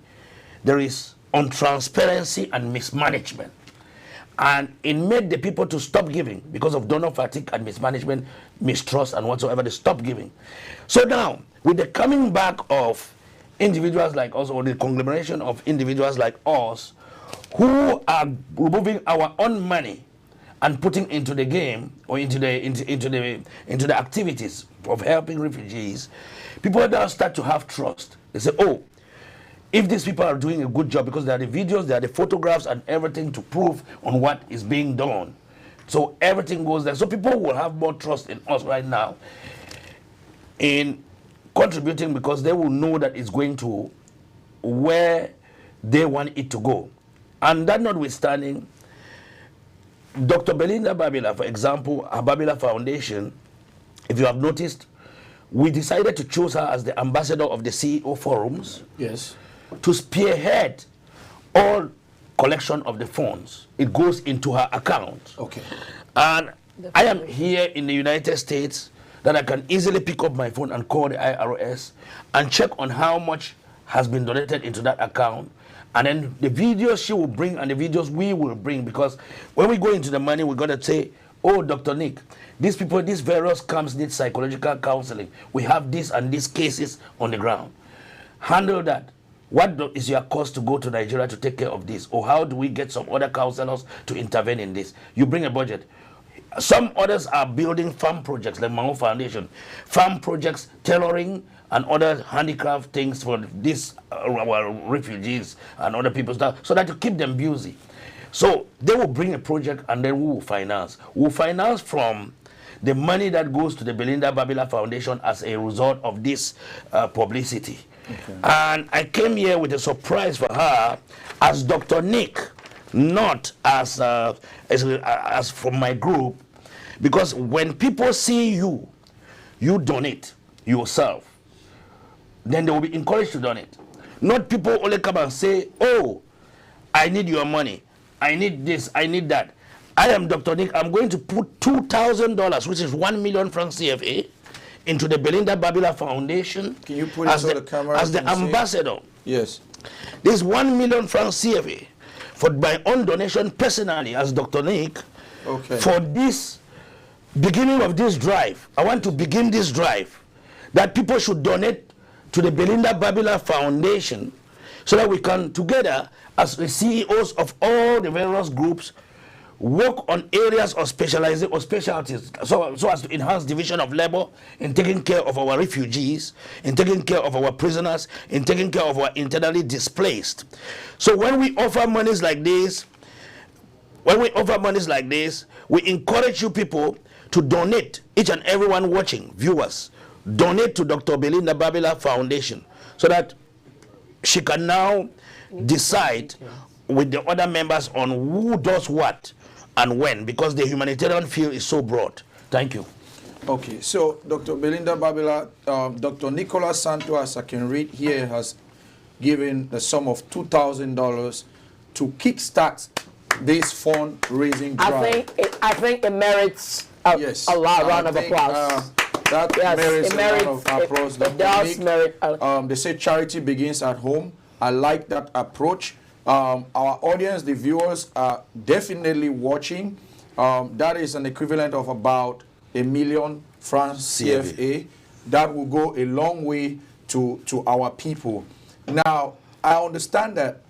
there is untransparency and mismanagement. And it made the people to stop giving because of donor fatigue and mismanagement, mistrust and whatsoever. They stopped giving. So now, with the coming back of individuals like us, or the conglomeration of individuals like us, who are removing our own money and putting into the game or into the activities of helping refugees, people now start to have trust. They say, oh, if these people are doing a good job, because there are the videos, there are the photographs and everything to prove on what is being done. So everything goes there. So people will have more trust in us right now in contributing, because they will know that it's going to where they want it to go. And that notwithstanding, Dr. Belinda Babila, for example, her Babila Foundation, if you have noticed, we decided to choose her as the ambassador of the CEO forums. Yes. To spearhead all collection of the funds. It goes into her account. Okay. And I am here in the United States that I can easily pick up my phone and call the IRS and check on how much has been donated into that account. And then the videos she will bring and the videos we will bring, because when we go into the money, we're going to say, oh, Dr. Nick, these people, these various camps need psychological counseling. We have this and these cases on the ground. Handle that. What is your cost to go to Nigeria to take care of this? Or how do we get some other counselors to intervene in this? You bring a budget. Some others are building farm projects, like Mao Foundation. Farm projects, tailoring, and other handicraft things for these our refugees and other people, so that to keep them busy. So they will bring a project and then we will finance. We'll finance from the money that goes to the Belinda Babila Foundation as a result of this publicity. Okay. And I came here with a surprise for her as Dr. Nick, not as from my group, because when people see you donate yourself, then they will be encouraged to donate. Not people only come and say, oh, I need your money, I need this, I need that. I am Dr. Nick, I'm going to put $2,000, which is 1 million francs CFA, into the Belinda Babila Foundation. Can you put it on the camera? As the ambassador. Yes. This 1 million francs CFA for my own donation personally as Dr. Nick. Okay. For this beginning of this drive. I want to begin this drive that people should donate to the Belinda Babila Foundation so that we can together as the CEOs of all the various groups work on areas of specialization or specialties so as to enhance division of labor in taking care of our refugees, in taking care of our prisoners, in taking care of our internally displaced. So when we offer monies like this, we encourage you people to donate, each and everyone watching, viewers, donate to Dr. Belinda Babila Foundation so that she can now decide with the other members on who does what and when, because the humanitarian field is so broad. Thank you. Okay, so Dr. Belinda Babila, Dr. Nicolas Santos, I can read here, has given the sum of $2,000 to kickstart this fundraising drive. I think it merits a round of applause. That Yes, merits it a lot merits- of applause, it Dr. does Nick. merit They say charity begins at home. I like that approach. Our audience, the viewers, are definitely watching. That is an equivalent of about $1 million francs CFA. That will go a long way to our people. Now, I understand that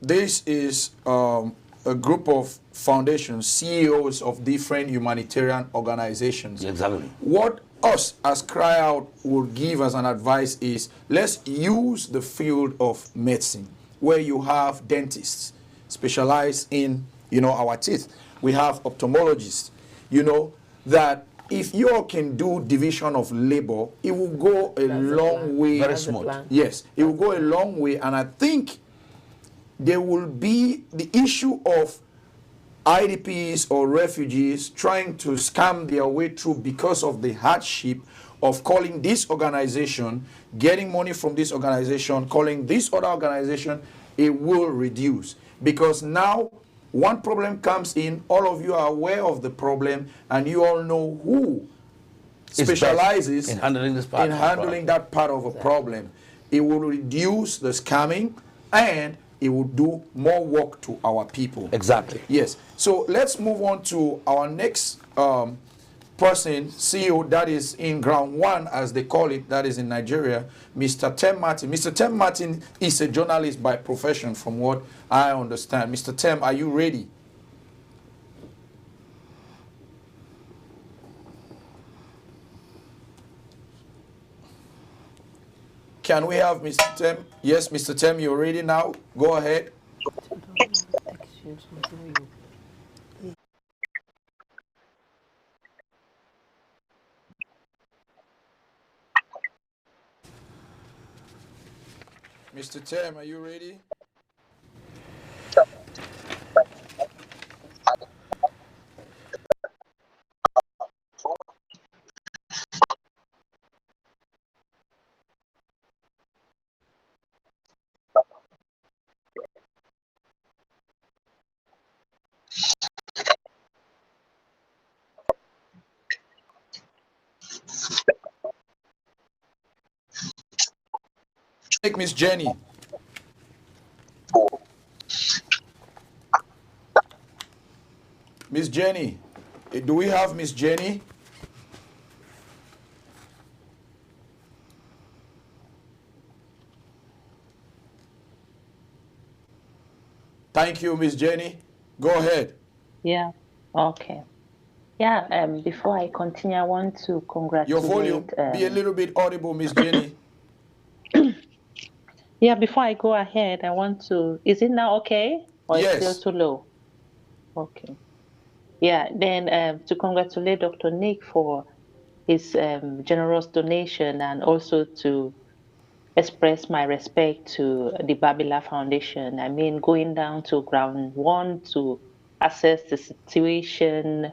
this is a group of foundations, CEOs of different humanitarian organizations. Exactly. What us as CryOut would give as an advice is, let's use the field of medicine where you have dentists specialized in, our teeth. We have ophthalmologists, that if you all can do division of labor, it will go a long way. Very smooth. Yes, it will go a long way. And I think there will be the issue of IDPs or refugees trying to scam their way through because of the hardship of calling this organization, getting money from this organization, calling this other organization. It will reduce, because now one problem comes in, all of you are aware of the problem, and you all know who specializes in handling this part. that part of a problem. It will reduce the scamming, and it will do more work to our people. Exactly. Yes. So let's move on to our next person, CEO, that is in ground one, as they call it, that is in Nigeria, Mr. Tem Martin. Mr. Tem Martin is a journalist by profession, from what I understand. Mr. Tem, are you ready? Can we have Mr. Tem? Yes, Mr. Tem, you're ready now. Go ahead. Mr. Tem, are you ready? Take Miss Jenny. Miss Jenny. Do we have Miss Jenny? Thank you, Miss Jenny. Go ahead. Yeah. Okay. Yeah. Before I continue, I want to congratulate. Your volume be a little bit audible, Miss Jenny. Yeah. Before I go ahead, I want to. Is it now okay, or Yes. it's still too low? Okay. Yeah. Then to congratulate Dr. Nick for his generous donation, and also to express my respect to the Babila Foundation. I mean, going down to ground one to assess the situation,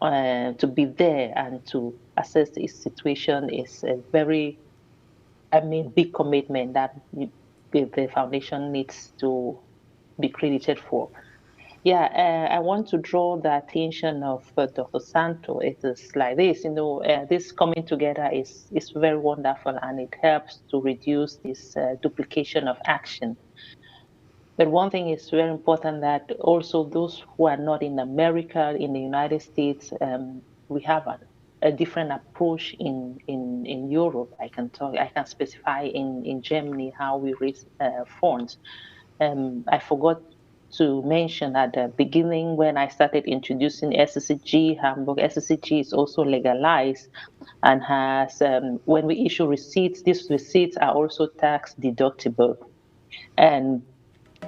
to be there and to assess the situation is a very, big commitment that the foundation needs to be credited for. Yeah, I want to draw the attention of Dr. Santo. It is like this, this coming together is very wonderful, and it helps to reduce this duplication of action. But one thing is very important, that also those who are not in America, in the United States, we have a different approach in Europe. I can specify in Germany how we raise funds. I forgot to mention at the beginning, when I started introducing SCG Hamburg, SCG is also legalized and has, when we issue receipts, these receipts are also tax deductible. And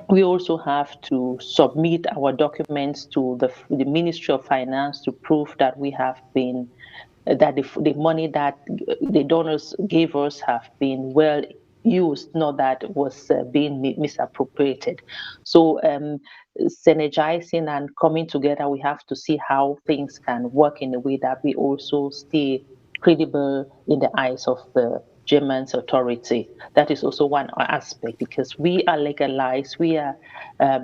we also have to submit our documents to the Ministry of Finance to prove that we have been, that the money that the donors gave us have been well used, not that was being misappropriated. So synergizing and coming together, we have to see how things can work in a way that we also stay credible in the eyes of the German authority. That is also one aspect, because we are legalized, we are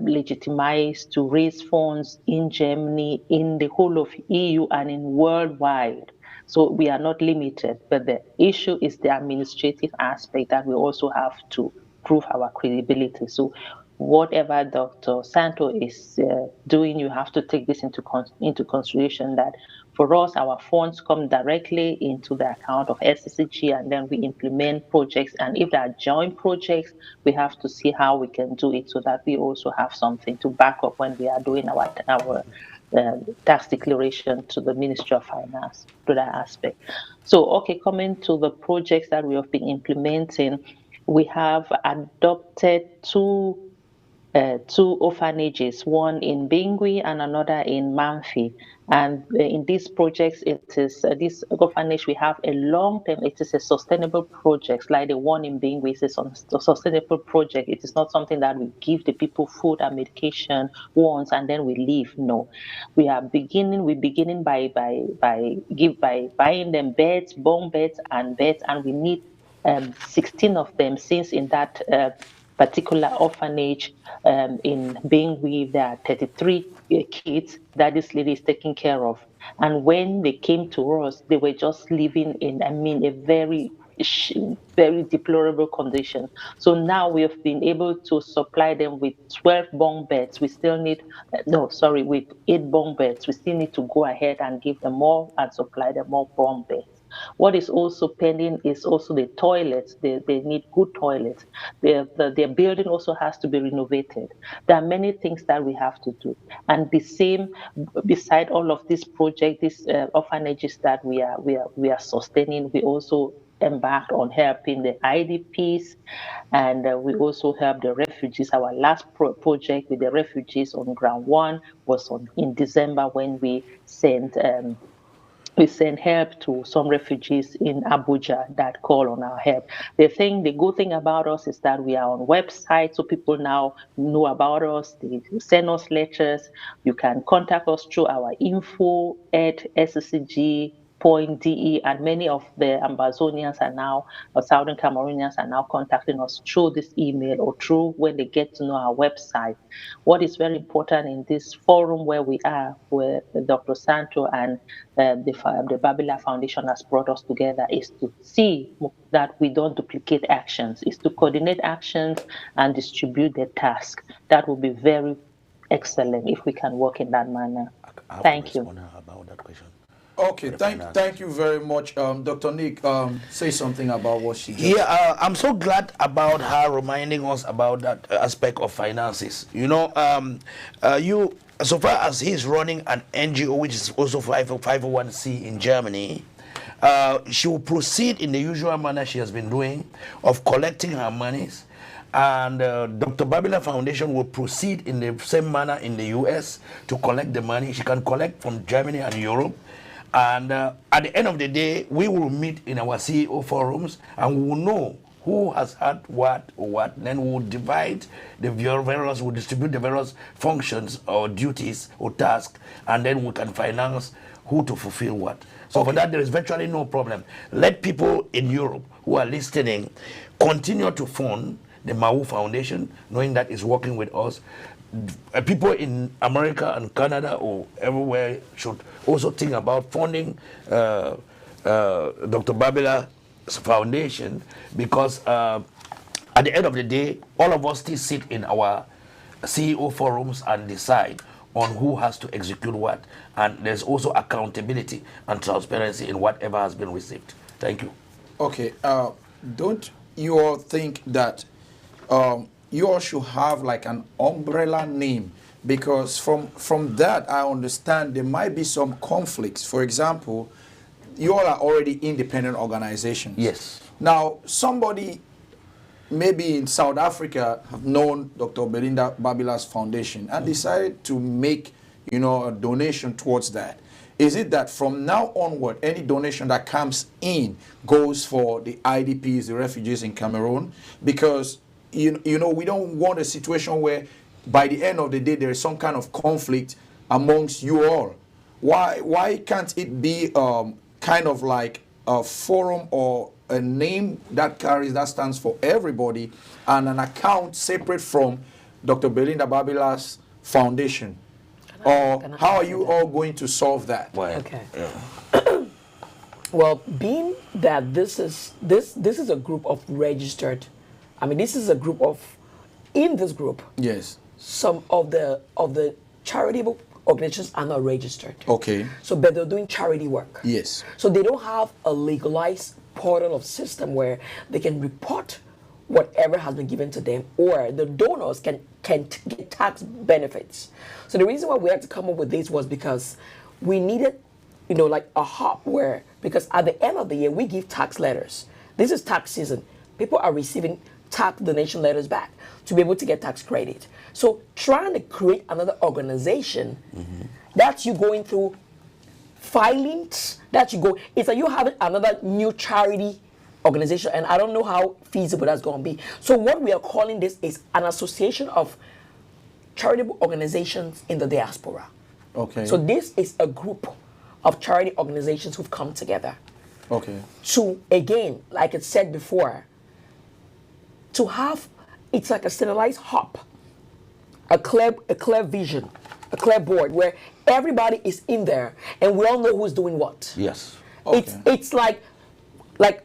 legitimized to raise funds in Germany, in the whole of EU, and in worldwide. So we are not limited, but the issue is the administrative aspect that we also have to prove our credibility. So whatever Dr. Santo is doing, you have to take this into consideration that for us, our funds come directly into the account of SCCG, and then we implement projects. And if there are joint projects, we have to see how we can do it so that we also have something to back up when we are doing our tax declaration to the Ministry of Finance to that aspect. So, okay, coming to the projects that we have been implementing, we have adopted two orphanages, one in Bingui and another in Manfi. And in these projects, it is this orphanage, we have a long-term, it is a sustainable project, like the one in Bingui is a sustainable project. It is not something that we give the people food and medication once and then we leave. No, we're beginning by buying them beds, bunk beds, and we need 16 of them, since in that particular orphanage in Bingui, there are 33 kids that this lady is taking care of. And when they came to us, they were just living in, a very deplorable condition. So now we have been able to supply them with 12 bunk beds. We still need, with 8 bunk beds. We still need to go ahead and give them more and supply them more bunk beds. What is also pending is also the toilets. They need good toilets. Their building also has to be renovated. There are many things that we have to do. And beside all of this project, these orphanages that we are sustaining, we also embarked on helping the IDPs, and we also help the refugees. Our last project with the refugees on ground one was in December, when we sent help to some refugees in Abuja that call on our help. The good thing about us is that we are on website, so people now know about us. They send us letters. You can contact us through our info@sccg.de, and many of the Amazonians are now, or Southern Cameroonians are now contacting us through this email or through when they get to know our website. What is very important in this forum where we are, where Dr. Santo and the Babila Foundation has brought us together, is to see that we don't duplicate actions, is to coordinate actions and distribute the task. That will be very excellent if we can work in that manner. Thank you. About that question. Okay, thank you very much. Dr. Nick, say something about what she just said. Yeah, I'm so glad about her reminding us about that aspect of finances. You know, so far as he's running an NGO, which is also 501c in Germany, she will proceed in the usual manner she has been doing of collecting her monies. And Dr. Babila Foundation will proceed in the same manner in the US to collect the money. She can collect from Germany and Europe. And at the end of the day, we will meet in our CEO forums and we will know who has had what or what. Then we will divide the various, we'll distribute the various functions or duties or tasks, and then we can finance who to fulfill what. So for that, there is virtually no problem. Let people in Europe who are listening continue to fund the Mau Foundation, knowing that it's working with us. People in America and Canada or everywhere should also think about funding Dr. Babila's foundation, because at the end of the day, all of us still sit in our CEO forums and decide on who has to execute what, and there's also accountability and transparency in whatever has been received. Thank you. Okay, don't you all think that you all should have like an umbrella name? Because from that, I understand there might be some conflicts. For example, you all are already independent organizations. Yes. Now, somebody maybe in South Africa have known Dr. Belinda Babila's foundation and decided to make, a donation towards that. Is it that from now onward, any donation that comes in goes for the IDPs, the refugees in Cameroon? Because, we don't want a situation where by the end of the day, there is some kind of conflict amongst you all. Why can't it be kind of like a forum or a name that stands for everybody, and an account separate from Dr. Belinda Babila's foundation? Or how are you all going to solve that? Okay. Yeah. Well, being that this is a group of registered, I mean, this is a group of, in this group, Yes. some of the charitable organizations are not registered. Okay. So, but they're doing charity work. Yes. So they don't have a legalized portal of system where they can report whatever has been given to them, or the donors can get tax benefits. So the reason why we had to come up with this was because we needed, like a hub where, because at the end of the year we give tax letters. This is tax season. People are receiving tax donation letters back to be able to get tax credit. So trying to create another organization that you going through filings, that you go, it's like you having another new charity organization, and I don't know how feasible that's going to be. So what we are calling this is an association of charitable organizations in the diaspora. Okay. So this is a group of charity organizations who've come together Okay. to, again, like it said before, to have, it's like a centralized hub, a clear vision, a clear board where everybody is in there and we all know who's doing what. Yes. It's like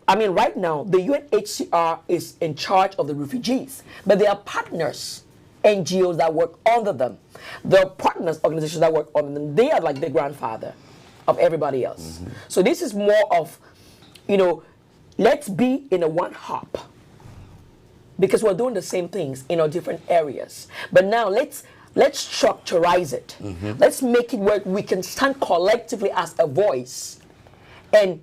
I mean, right now the UNHCR is in charge of the refugees, but there are partners, NGOs that work under them. There are partners, organizations that work under them. They are like the grandfather of everybody else. So this is more of, let's be in a one hub, because we're doing the same things in our different areas. But now let's structurize it. Let's make it where we can stand collectively as a voice, and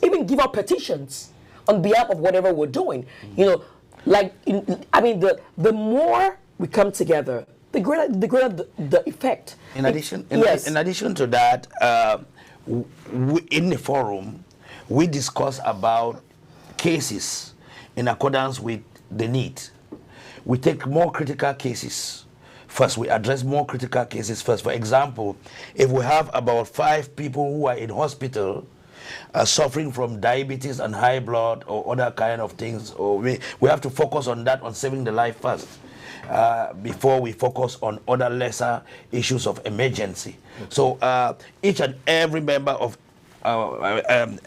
even give out petitions on behalf of whatever we're doing. The more we come together, the greater the effect. In addition to that, in the forum, we discuss about cases in accordance with the need. We take more critical cases first. We address more critical cases first. For example, if we have about 5 people who are in hospital suffering from diabetes and high blood or other kind of things, or we have to focus on that, on saving the life first, before we focus on other lesser issues of emergency. So each and every member of an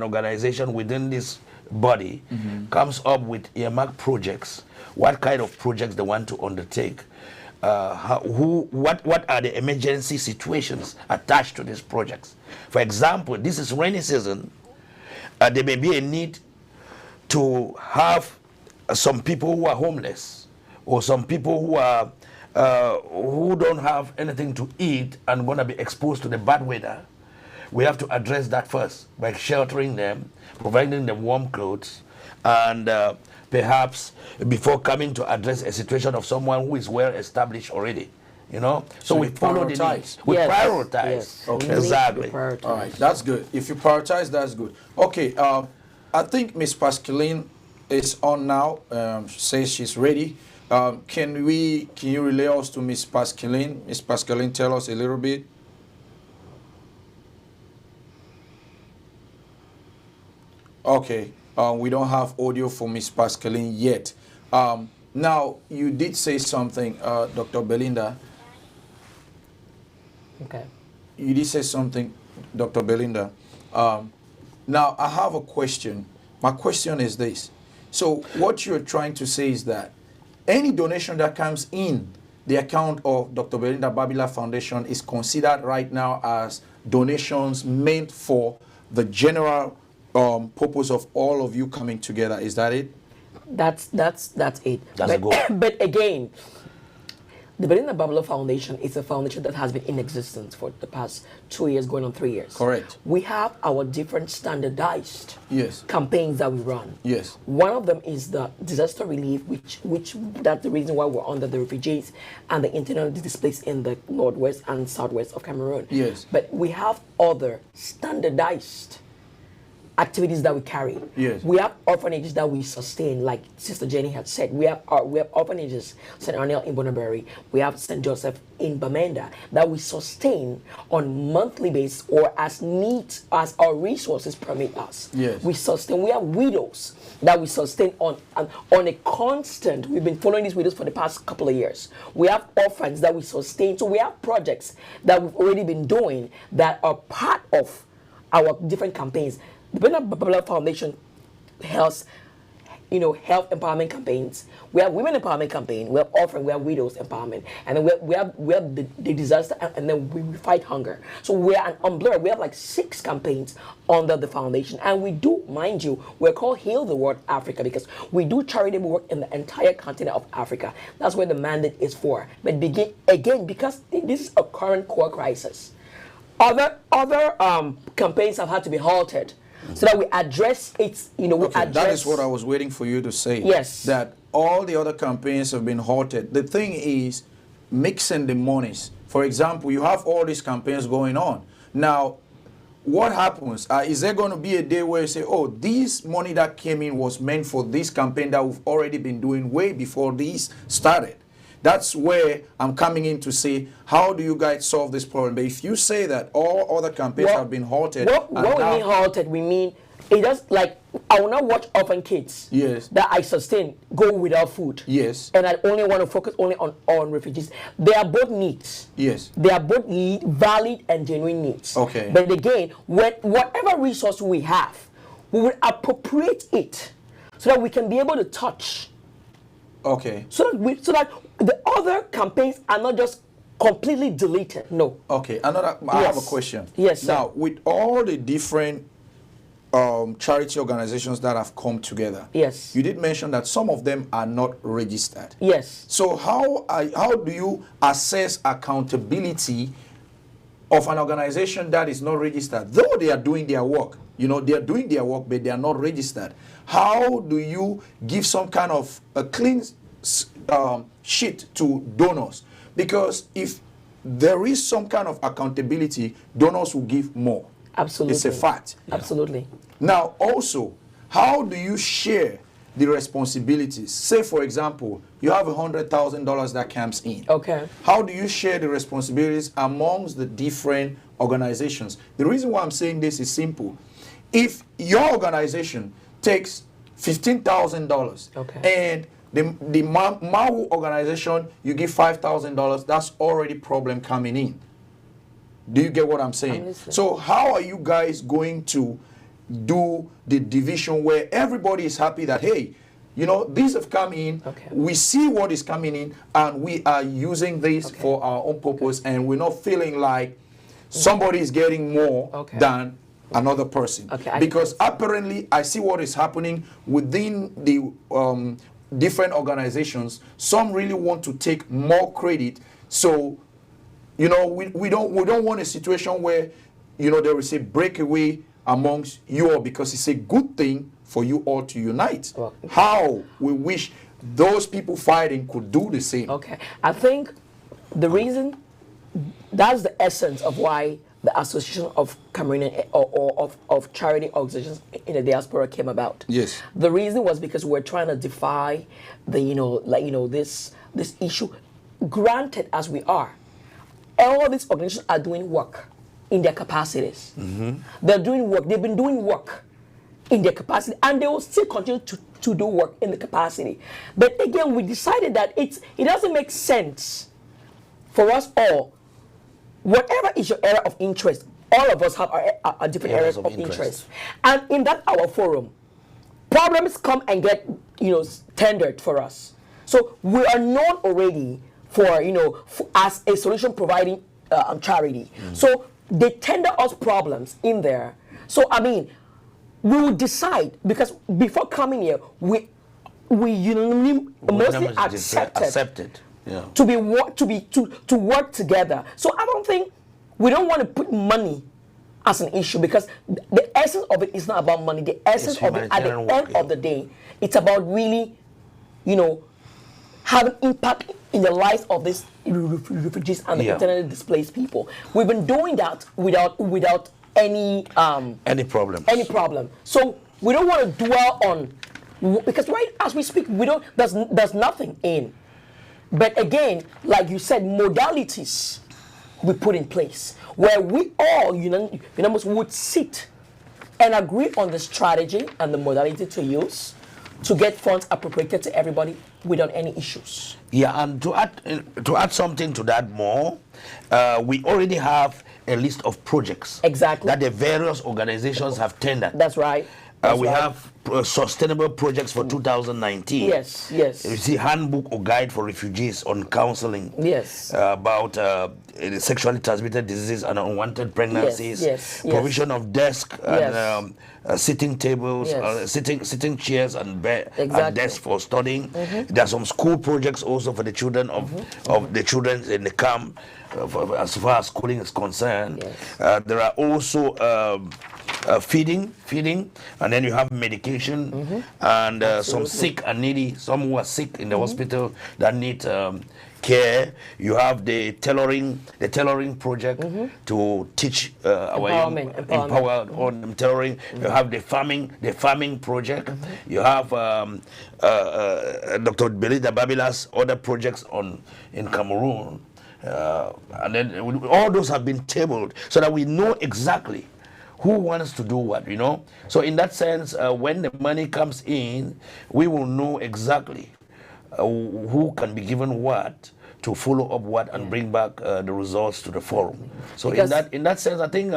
organization within this body comes up with earmarked projects, what kind of projects they want to undertake, what are the emergency situations attached to these projects. For example, this is rainy season. There may be a need to have some people who are homeless, or some people who are who don't have anything to eat and going to be exposed to the bad weather. We have to address that first by sheltering them, providing them warm clothes, and perhaps before coming to address a situation of someone who is well established already. So we follow the needs. We prioritize. Yes. Okay. Exactly. All right, that's good. If you prioritize, that's good. Okay, I think Miss Pascaline is on now. She says she's ready. Can you relay us to Miss Pascaline? Miss Pascaline, tell us a little bit. Okay, we don't have audio for Miss Pascaline yet. Now, you did say something, Dr. Belinda. Okay. You did say something, Dr. Belinda. Now, I have a question. My question is this. So, what you're trying to say is that any donation that comes in the account of Dr. Belinda Babila Foundation is considered right now as donations meant for the general purpose of all of you coming together. Is that it? That's it. That's the goal. But again, the Belinda Babila Foundation is a foundation that has been in existence for the past 2 years, going on 3 years. Correct. We have our different standardized campaigns that we run. Yes. One of them is the disaster relief, which that's the reason why we're under the refugees and the internally displaced in the northwest and southwest of Cameroon. Yes. But we have other standardized activities that we carry. Yes. We have orphanages that we sustain, like Sister Jenny had said. We have orphanages, St. Arnel in Bonneberry. We have St. Joseph in Bamenda that we sustain on monthly basis or as needs, as our resources permit us. Yes. We sustain. We have widows that we sustain on a constant. We've been following these widows for the past couple of years. We have orphans that we sustain. So we have projects that we've already been doing that are part of our different campaigns. The Benin Babala Foundation helps, health empowerment campaigns. We have women empowerment campaign. We have orphan. We have widows empowerment, and then we have the disaster, and then we fight hunger. So we're an umbrella. We have like 6 campaigns under the foundation, and we do, mind you, we're called Heal the World Africa because we do charitable work in the entire continent of Africa. That's where the mandate is for. But because this is a current core crisis. Other campaigns have had to be halted, so that we address it. That is what I was waiting for you to say. Yes. That all the other campaigns have been halted. The thing is mixing the monies. For example, you have all these campaigns going on. Now, what happens? Is there going to be a day where you say, oh, this money that came in was meant for this campaign that we've already been doing way before this started? That's where I'm coming in to say, how do you guys solve this problem? But if you say that all other campaigns have been halted. What we mean halted, we mean it does, like, I will not watch orphan kids that I sustain go without food. Yes. And I only want to focus only on refugees. They are both needs. Yes. They are both valid and genuine needs. Okay. But again, whatever resource we have, we will appropriate it so that we can be able to touch. Okay. So that the other campaigns are not just completely deleted. No. Okay. I have a question. Yes. Now, with all the different charity organizations that have come together. Yes. You did mention that some of them are not registered. Yes. So how do you assess accountability of an organization that is not registered? Though they are doing their work, they are doing their work, but they are not registered. How do you give some kind of a clean sheet to donors? Because if there is some kind of accountability, donors will give more. Absolutely. It's a fact. Absolutely. Now, also, how do you share the responsibilities? Say, for example, you have $100,000 that comes in. Okay. How do you share the responsibilities amongst the different organizations? The reason why I'm saying this is simple. If your organization takes $15,000 and the Mahu organization, you give $5,000, that's already problem coming in. Do you get what I'm saying? So how are you guys going to do the division where everybody is happy that, hey, these have come in, we see what is coming in, and we are using this for our own purpose, and we're not feeling like somebody is getting more than another person. Because apparently I see what is happening within the different organizations. Some really want to take more credit. So we don't want a situation where there is a breakaway amongst you all, because it's a good thing for you all to unite. How we wish those people fighting could do the same. I think the reason, that's the essence of why the Association of Cameroonian or of charity organizations in the diaspora came about. Yes. The reason was because we're trying to defy the this issue. Granted, as we are, all these organizations are doing work in their capacities. They're doing work. They've been doing work in their capacity, and they will still continue to do work in the capacity. But again, we decided that it doesn't make sense for us all. Whatever is your area of interest, all of us have our different areas of interest. And in that our forum, problems come and get tendered for us. So we are known already for as a solution providing charity. So they tender us problems in there. So I mean, we will decide, because before coming here, we unanimously mostly accepted. Yeah. To work together. So I don't think, we don't want to put money as an issue, because the essence of it is not about money. The essence of it at the end of the day, it's about really, having impact in the lives of these refugees and the internally displaced people. We've been doing that without any problem. So we don't want to dwell on, because right as we speak, there's nothing in. But again, like you said, modalities we put in place where we all unanimously would sit and agree on the strategy and the modality to use to get funds appropriated to everybody without any issues. Yeah, and to add something to that more, we already have a list of projects Exactly. that the various organizations have tendered. That's right. We have sustainable projects for 2019. Yes, yes. You see, handbook or guide for refugees on counseling. Yes. About sexually transmitted diseases and unwanted pregnancies. Yes, yes, provision of desk and yes. Sitting tables, Yes. sitting chairs and Exactly. desks for studying. There are some school projects also for the children of the children in the camp, as far as schooling is concerned. Yes. There are also feeding, and then you have medication, and some sick and needy, some who are sick in the hospital that need care. You have the tailoring project to teach our young, empower on them tailoring. You have the farming project. You have Dr. Belinda Babila's other projects in Cameroon, and then all those have been tabled so that we know exactly who wants to do what, you know. So in that sense, when the money comes in, we will know exactly who can be given what to follow up what and bring back the results to the forum. So in that sense, I think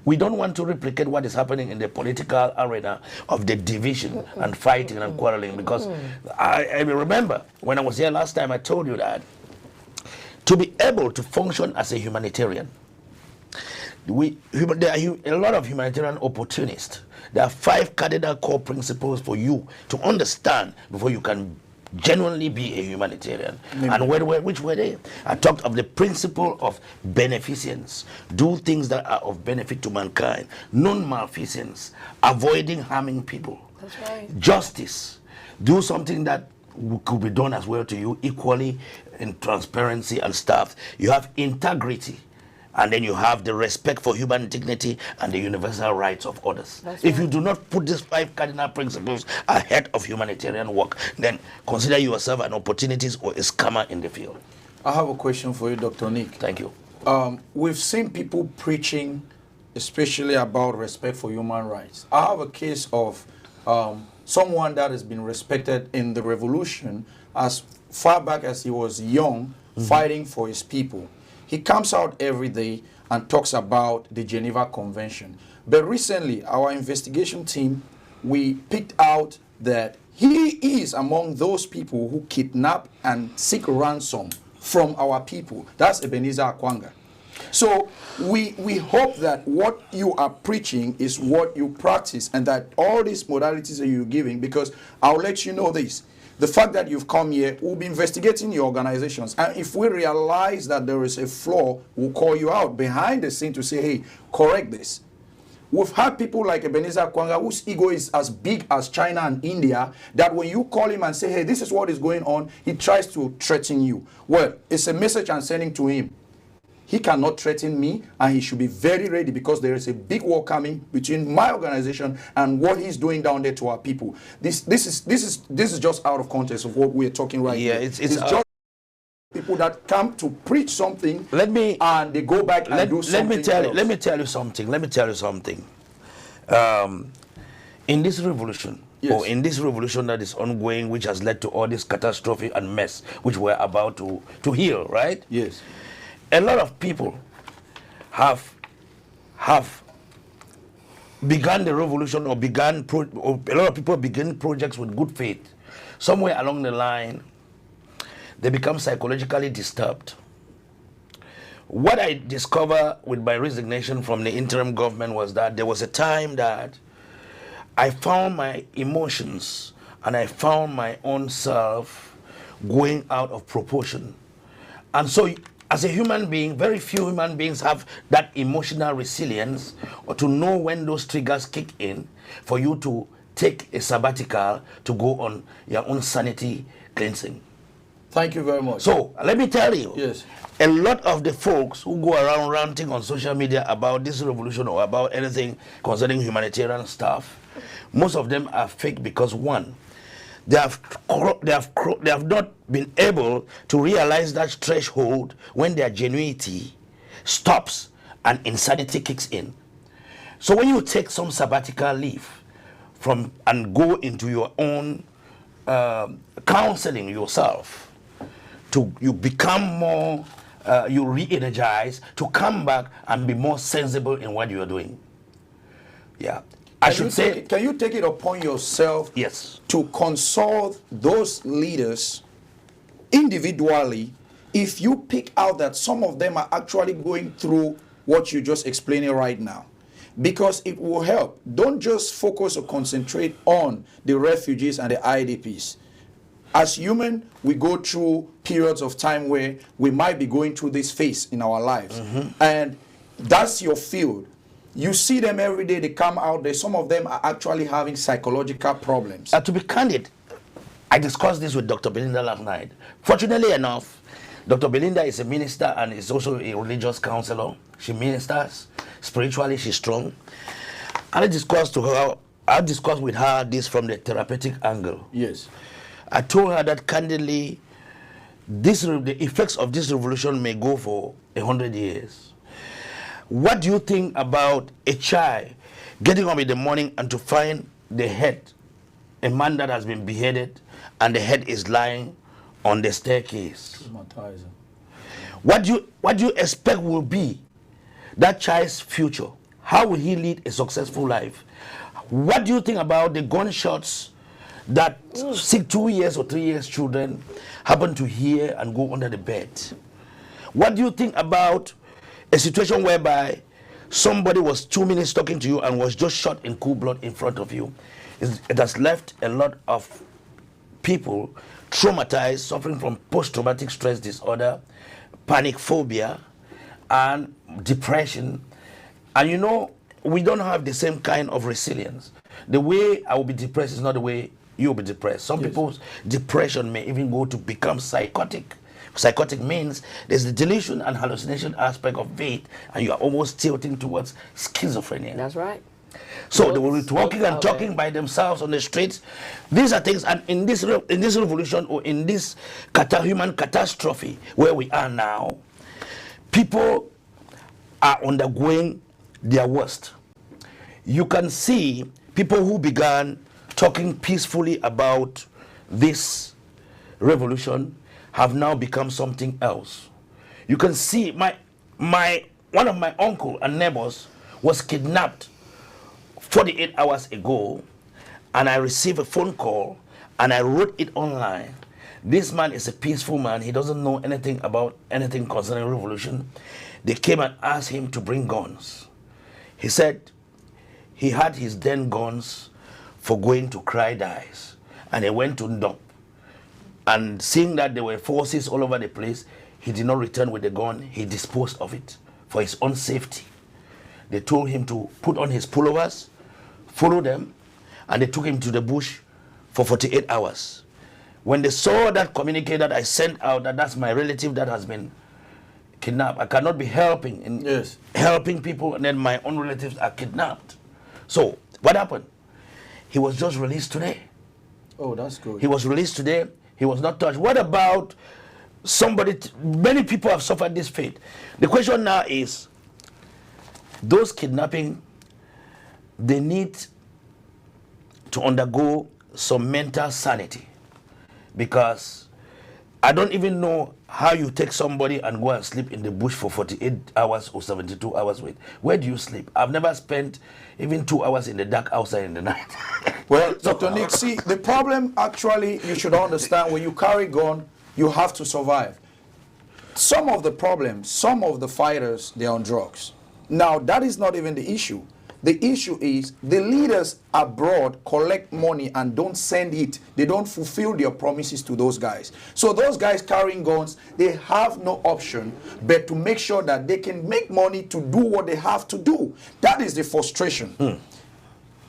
we don't want to replicate what is happening in the political arena of the division and fighting and quarreling, because I remember when I was here last time, I told you that to be able to function as a humanitarian, there are a lot of humanitarian opportunists. There are 5 cardinal core principles for you to understand before you can genuinely be a humanitarian. And which were they? I talked of the principle of beneficence. Do things that are of benefit to mankind. Non-malfeasance. Avoiding harming people. That's right. Justice. Do something that could be done as well to you equally in transparency and stuff. You have integrity. And then you have the respect for human dignity and the universal rights of others. If you do not put these 5 cardinal principles ahead of humanitarian work, then consider yourself an opportunist or a scammer in the field. I have a question for you, Dr. Nick. Thank you. We've seen people preaching, especially about respect for human rights. I have a case of someone that has been respected in the revolution as far back as he was young, fighting for his people. He comes out every day and talks about the Geneva Convention. But recently, our investigation team, we picked out that he is among those people who kidnap and seek ransom from our people. That's Ebenezer Akwanga. So we hope that what you are preaching is what you practice, and that all these modalities that you're giving, because I'll let you know this. The fact that you've come here, we'll be investigating your organizations. And if we realize that there is a flaw, we'll call you out behind the scene to say, hey, correct this. We've had people like Ebenezer Akwanga, whose ego is as big as China and India, that when you call him and say, hey, this is what is going on, he tries to threaten you. Well, it's a message I'm sending to him. He cannot threaten me, and he should be very ready, because there is a big war coming between my organization and what he's doing down there to our people. This is just out of context of what we're talking right here. It's just people that come to preach something. And they go back and do something else. Let me tell you something. In this revolution, or in this revolution that is ongoing, which has led to all this catastrophe and mess, which we're about to heal, right? Yes. A lot of people have begun the revolution, or a lot of people begin projects with good faith. Somewhere along the line, they become psychologically disturbed. What I discovered with my resignation from the interim government was that there was a time that I found my emotions and I found my own self going out of proportion. And so, as a human being, very few human beings have that emotional resilience, or to know when those triggers kick in for you to take a sabbatical to go on your own sanity cleansing. Thank you very much. So let me tell you, yes, a lot of the folks who go around ranting on social media about this revolution or about anything concerning humanitarian stuff, most of them are fake, because one, they have not been able to realize that threshold when their genuinity stops and insanity kicks in. So when you take some sabbatical leave and go into your own counseling yourself, you become more you re-energize to come back and be more sensible in what you are doing. Yeah. Can you take it upon yourself yes, to consult those leaders individually if you pick out that some of them are actually going through what you're just explaining right now? Because it will help. Don't just focus or concentrate on the refugees and the IDPs. As human, we go through periods of time where we might be going through this phase in our lives. And that's your field. You see them every day, they come out there. Some of them are actually having psychological problems. To be candid, I discussed this with Dr. Belinda last night. Fortunately enough, Dr. Belinda is a minister and is also a religious counselor. She ministers. Spiritually, she's strong. And I discussed with her this from the therapeutic angle. Yes. I told her that candidly, the effects of this revolution may go for 100 years. What do you think about a child getting up in the morning and to find the head, a man that has been beheaded, and the head is lying on the staircase? What do you expect will be that child's future? How will he lead a successful life? What do you think about the gunshots that 2 years or 3 years children happen to hear and go under the bed? What do you think about a situation whereby somebody was 2 minutes talking to you and was just shot in cool blood in front of you? It has left a lot of people traumatized, suffering from post-traumatic stress disorder, panic phobia, and depression. And you know, we don't have the same kind of resilience. The way I will be depressed is not the way you'll be depressed. Some people's depression may even go to become psychotic. Psychotic means there's the delusion and hallucination aspect of it, and you are almost tilting towards schizophrenia. That's right. So they will be walking and talking by themselves on the streets. These are things, and in this revolution, or in this human catastrophe where we are now, people are undergoing their worst. You can see people who began talking peacefully about this revolution have now become something else. You can see one of my uncle and neighbors was kidnapped 48 hours ago, and I received a phone call and I wrote it online. This man is a peaceful man. He doesn't know anything about anything concerning revolution. They came and asked him to bring guns. He said he had his 10 guns for going to CryOut, and he went to Ndop. And seeing that there were forces all over the place, he did not return with the gun. He disposed of it for his own safety. They told him to put on his pullovers, follow them, and they took him to the bush for 48 hours. When they saw that communique that I sent out, that that's my relative that has been kidnapped, I cannot be helping helping people, and then my own relatives are kidnapped. So what happened? He was just released today. Oh, that's good. He was released today. He was not touched. What about somebody? Many people have suffered this fate. The question now is, those kidnapping, they need to undergo some mental sanity, because I don't even know how you take somebody and go and sleep in the bush for 48 hours or 72 hours. Where do you sleep? I've never spent even 2 hours in the dark outside in the night. Well, Dr. Nick, see, the problem actually, you should understand, when you carry gun, you have to survive. Some of the problems, some of the fighters, they're on drugs. Now, that is not even the issue. The issue is the leaders abroad collect money and don't send it. They don't fulfill their promises to those guys. So those guys carrying guns, they have no option but to make sure that they can make money to do what they have to do. That is the frustration.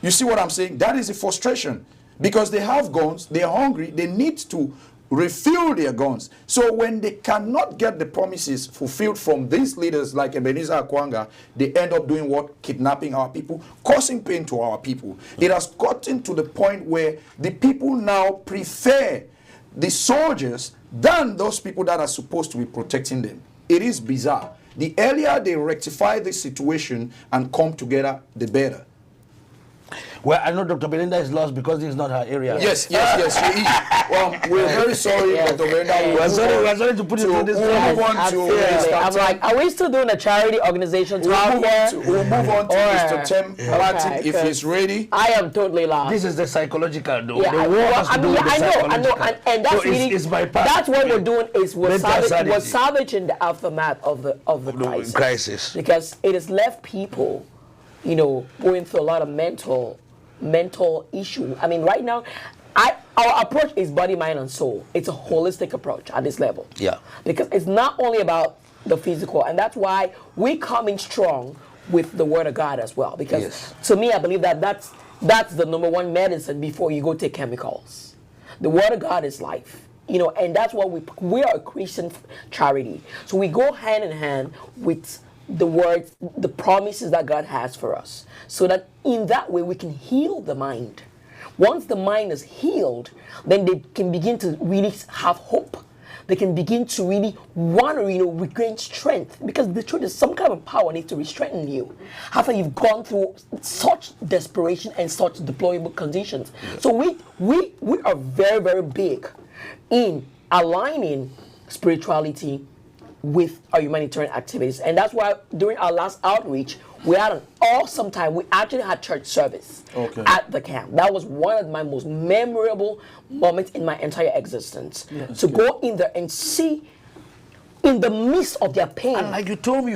You see what I'm saying? That is the frustration. Because they have guns, they're hungry, they need to refill their guns. So when they cannot get the promises fulfilled from these leaders like Ebenezer Akwanga, they end up doing what? Kidnapping our people, causing pain to our people. It has gotten to the point where the people now prefer the soldiers than those people that are supposed to be protecting them. It is bizarre. The earlier they rectify this situation and come together, the better. Well, I know Dr. Belinda is lost because this is not her area. Yes, she is. We're very sorry, Dr. Belinda. We're sorry to put you through this. We'll move on to I'm like, are we still doing a charity organization throughout here? We'll move on to Mr. Tem Martin if he's ready. I am totally lost. This is the psychological, though. Yeah, the war has to do with the I know, psychological. and that's So really it's my part. that's what we're doing is we're Mental sanity. salvaging the aftermath of the crisis. Crisis. Because it has left people, going through a lot of mental issue. I mean, right now, our approach is body, mind, and soul. It's a holistic approach at this level. Yeah. Because it's not only about the physical, and that's why we come in strong with the Word of God as well. Because to me, I believe that's the number one medicine before you go take chemicals. The Word of God is life. And that's what we are a Christian charity. So we go hand in hand with the words, the promises that God has for us. So that in that way we can heal the mind. Once the mind is healed, then they can begin to really have hope. They can begin to really want to, regain strength. Because the truth is, some kind of power needs to re-strengthen you after you've gone through such desperation and such deplorable conditions. So we are very, very big in aligning spirituality with our humanitarian activities. And that's why during our last outreach, we had an awesome time. We actually had church service at the camp. That was one of my most memorable moments in my entire existence. To go in there and see in the midst of their pain. And like you told me,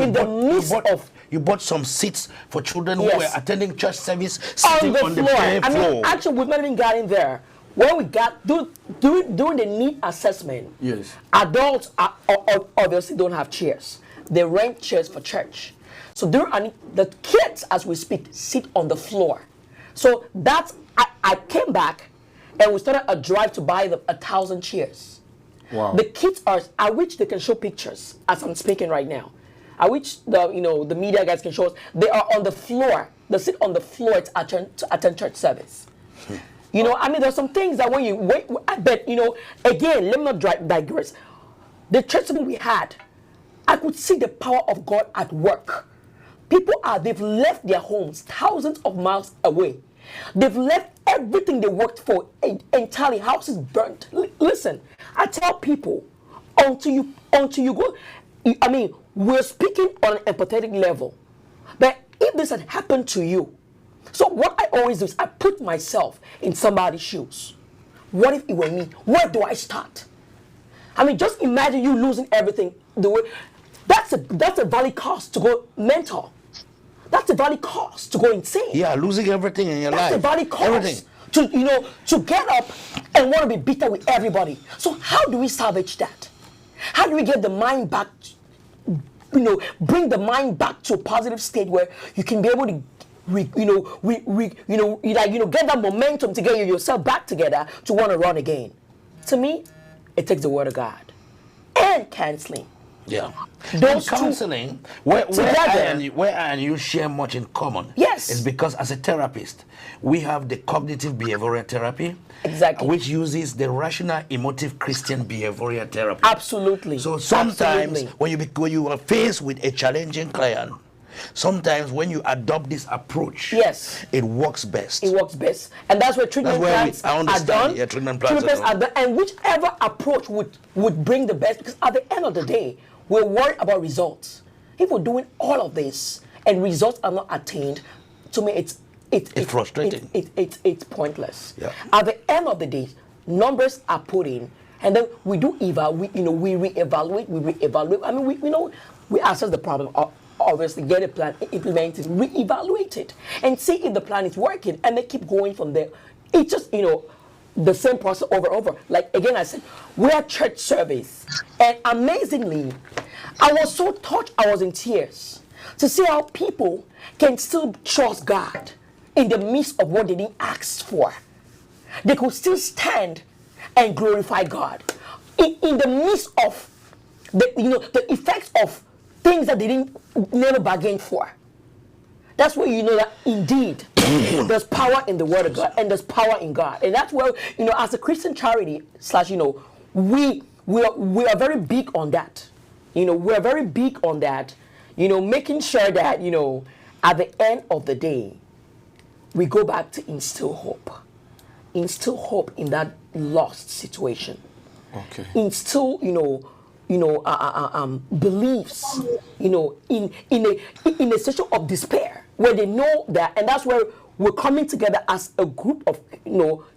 you bought some seats for children who were attending church service sitting on the floor. Actually, we've not even got in there. When we got doing the need assessment, adults obviously don't have chairs. They rent chairs for church. So the kids, as we speak, sit on the floor. So I came back and we started a drive to buy 1,000 chairs. Wow. The kids I wish they can show pictures as I'm speaking right now. I wish the media guys can show us. They are on the floor. They sit on the floor to attend church service. There's some things that when you wait, I bet, again, let me not digress. The church service we had, I could see the power of God at work. People they've left their homes thousands of miles away. They've left everything they worked for, entirely, houses burnt. Listen, I tell people, until you go, we're speaking on an empathetic level. But if this had happened to you, so what I always do is I put myself in somebody's shoes. What if it were me? Where do I start? Just imagine you losing everything. That's a valid cost to go mental. That's a valid cost to go insane. Yeah, losing everything in your life. That's a valid cost. Everything. To get up and want to be bitter with everybody. So how do we salvage that? How do we get the mind back? Bring the mind back to a positive state where you can be able to get that momentum to get yourself back together to want to run again. To me, it takes the Word of God and counseling. Yeah. Those counseling, where I and you share much in common. Yes. Is because as a therapist, we have the cognitive behavioral therapy. Exactly. Which uses the rational emotive Christian behavioral therapy. Absolutely. So sometimes when you are faced with a challenging client, sometimes when you adopt this approach, it works best. It works best. And that's where treatment plans are done. Yeah, treatment plans are done. And whichever approach would bring the best, because at the end of the day, we're worried about results. If we're doing all of this and results are not attained, to me it's frustrating. It's pointless. Yeah. At the end of the day, numbers are put in, and then we do we reevaluate. We assess the problem. Obviously, get a plan, implement it, reevaluate it, and see if the plan is working, and they keep going from there. It's just the same process over and over. Like again, I said, we're at church service, and amazingly, I was so touched, I was in tears to see how people can still trust God in the midst of what they didn't ask for. They could still stand and glorify God in the midst of the effects of things that they never bargained for. That's where you know that indeed there's power in the Word of God and there's power in God. And that's where, as a Christian charity / we are very big on that. We're very big on that, making sure that, at the end of the day, we go back to instill hope in that lost situation. Okay. Instill, beliefs, in a situation of despair where they know that, and that's where we're coming together as a group of,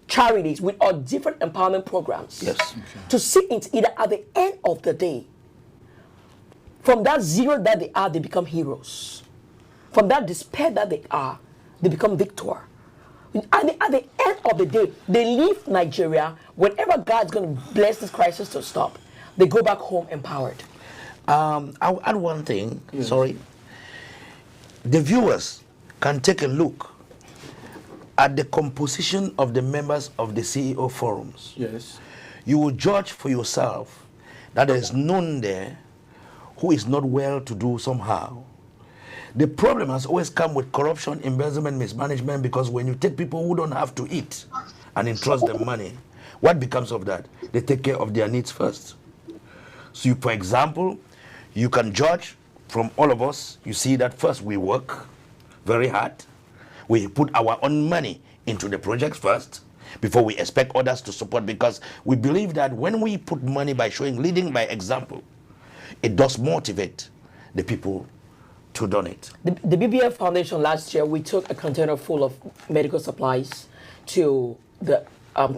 charities with our different empowerment programs. Yes. Okay. To see into either at the end of the day, from that zero that they are, they become heroes. From that despair that they are, they become victor. At the end of the day, they leave Nigeria. Whenever God's going to bless this crisis to stop, they go back home empowered. I'll add one thing. Yes. Sorry. The viewers can take a look at the composition of the members of the CEO forums. Yes. You will judge for yourself that there is none there who is not well to do somehow. The problem has always come with corruption, embezzlement, mismanagement, because when you take people who don't have to eat and entrust them money, what becomes of that? They take care of their needs first. So, for example, you can judge from all of us, you see that first we work very hard. We put our own money into the projects first before we expect others to support, because we believe that when we put money by leading by example, it does motivate the people to donate. The BBF Foundation last year, we took a container full of medical supplies to the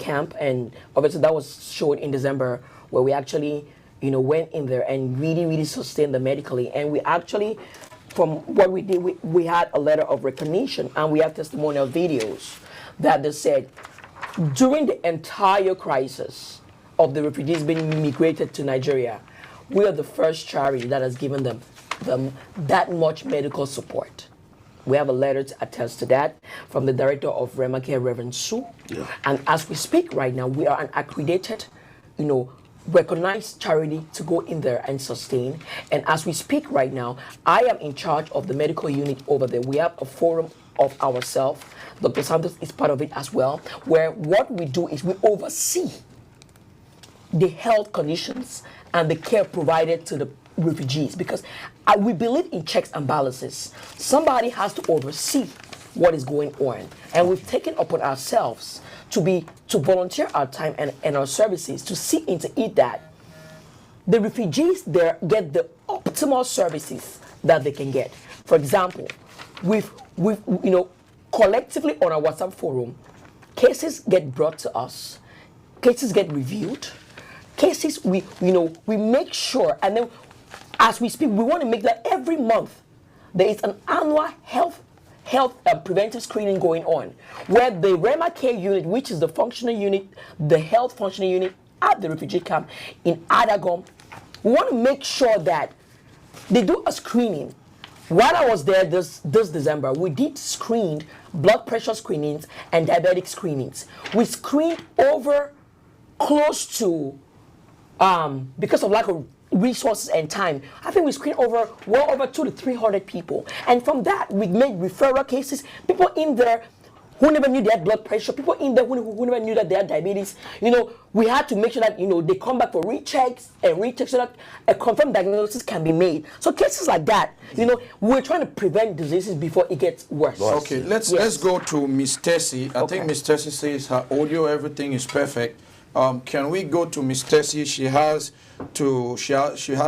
camp, and obviously that was shown in December, where we actually, went in there and really sustained them medically. And we actually, from what we did, we had a letter of recognition, and we have testimonial videos that they said, during the entire crisis of the refugees being immigrated to Nigeria, we are the first charity that has given them that much medical support. We have a letter to attest to that from the director of Remacare, Reverend Sue. Yeah. And as we speak right now, we are an accredited, recognized charity to go in there and sustain. And as we speak right now, I am in charge of the medical unit over there. We have a forum of ourselves. Dr. Santos is part of it as well, where what we do is we oversee the health conditions and the care provided to the refugees, because we believe in checks and balances. Somebody has to oversee what is going on, and we've taken upon ourselves to volunteer our time and our services to see into it that the refugees there get the optimal services that they can get. For example, we've collectively on our WhatsApp forum, cases get brought to us, cases get reviewed, cases we make sure, and then as we speak, we want to make that every month there is an annual health preventive screening going on, where the Remacare unit, which is the functional unit, the health functional unit at the refugee camp in Adagom, we want to make sure that they do a screening. While I was there this December, we did screened blood pressure screenings and diabetic screenings. We screened over close to, because of lack of resources and time, I think we screened well over 200 to 300 people. And from that, we made referral cases, people in there who never knew they had blood pressure, people in there who never knew that they had diabetes. We had to make sure that, they come back for rechecks so that a confirmed diagnosis can be made. So cases like that, we're trying to prevent diseases before it gets worse. Okay, let's go to Miss Tessie. I think Miss Tessie says her audio, everything is perfect. Can we go to Miss Tessie? She has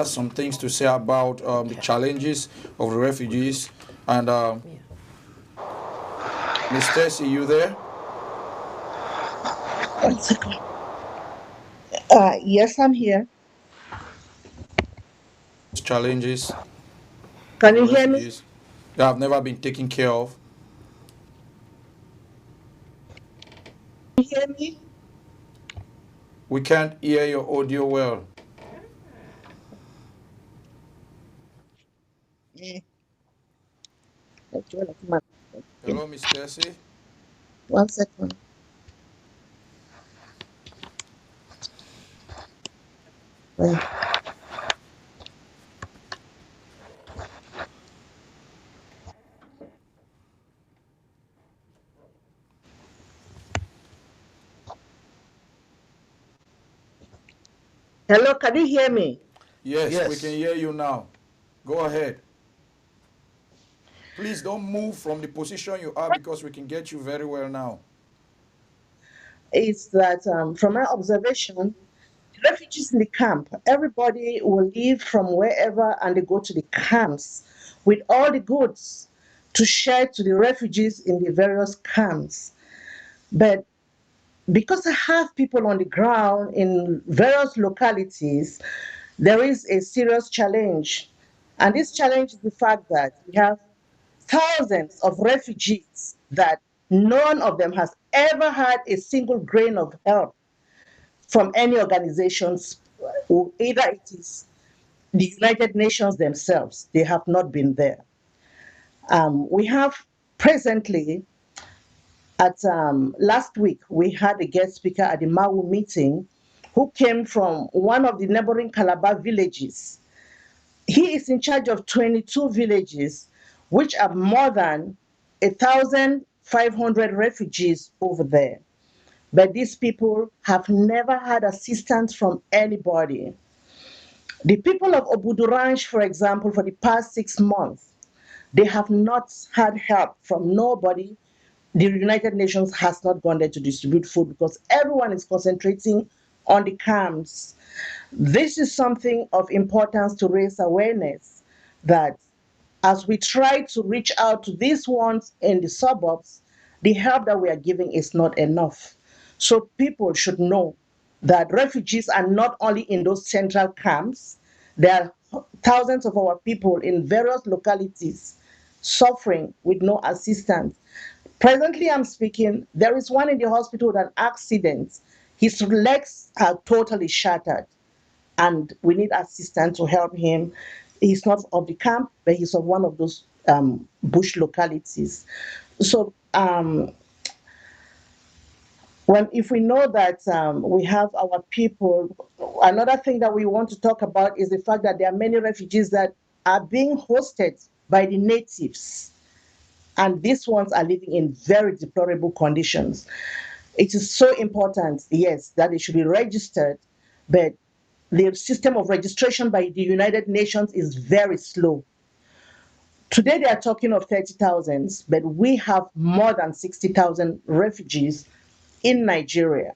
some things to say about the challenges of the refugees. And Miss Tessie, you there? One second. Yes, I'm here. Challenges. Can you hear me? Refugees that have never been taken care of. Can you hear me? We can't hear your audio well. Hello, Miss Tessie. One second. Wait. Hello, can you hear me? Yes, Yes. we can hear you now. Go ahead. Please don't move from the position you are because we can get you very well now. Is that from my observation, refugees in the camp, everybody will leave from wherever and they go to the camps with all the goods to share to the refugees in the various camps. But because I have people on the ground in various localities, there is a serious challenge. And this challenge is the fact that we have thousands of refugees that none of them has ever had a single grain of help from any organizations, either it is the United Nations themselves, they have not been there. We have presently, at last week, we had a guest speaker at the Mau meeting who came from one of the neighboring Calabar villages. He is in charge of 22 villages, which are more than 1,500 refugees over there. But these people have never had assistance from anybody. The people of Obuduranch, for example, for the past 6 months, they have not had help from nobody. The United Nations has not gone there to distribute food because everyone is concentrating on the camps. This is something of importance to raise awareness that as we try to reach out to these ones in the suburbs, the help that we are giving is not enough. So people should know that refugees are not only in those central camps, there are thousands of our people in various localities suffering with no assistance. Presently, I'm speaking, there is one in the hospital with an accident. His legs are totally shattered, and we need assistance to help him. He's not of the camp, but he's of one of those bush localities. So if we know that we have our people, another thing that we want to talk about is the fact that there are many refugees that are being hosted by the natives, and these ones are living in very deplorable conditions. It is so important, yes, that they should be registered, but the system of registration by the United Nations is very slow. Today they are talking of 30,000, but we have more than 60,000 refugees in Nigeria.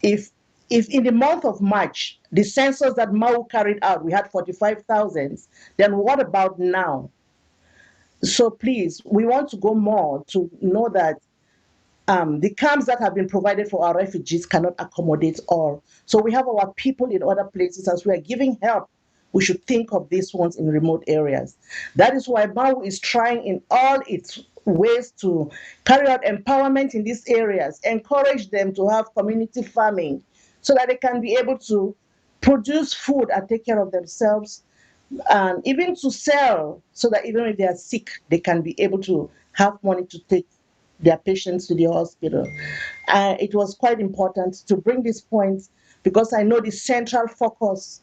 If in the month of March, the census that Mau carried out, we had 45,000, then what about now? So please, we want to go more to know that the camps that have been provided for our refugees cannot accommodate all. So we have our people in other places. As we are giving help, we should think of these ones in remote areas. That is why MAU is trying in all its ways to carry out empowerment in these areas, encourage them to have community farming so that they can be able to produce food and take care of themselves, and even to sell so that even if they are sick, they can be able to have money to take their patients to the hospital. It was quite important to bring this point because I know the central focus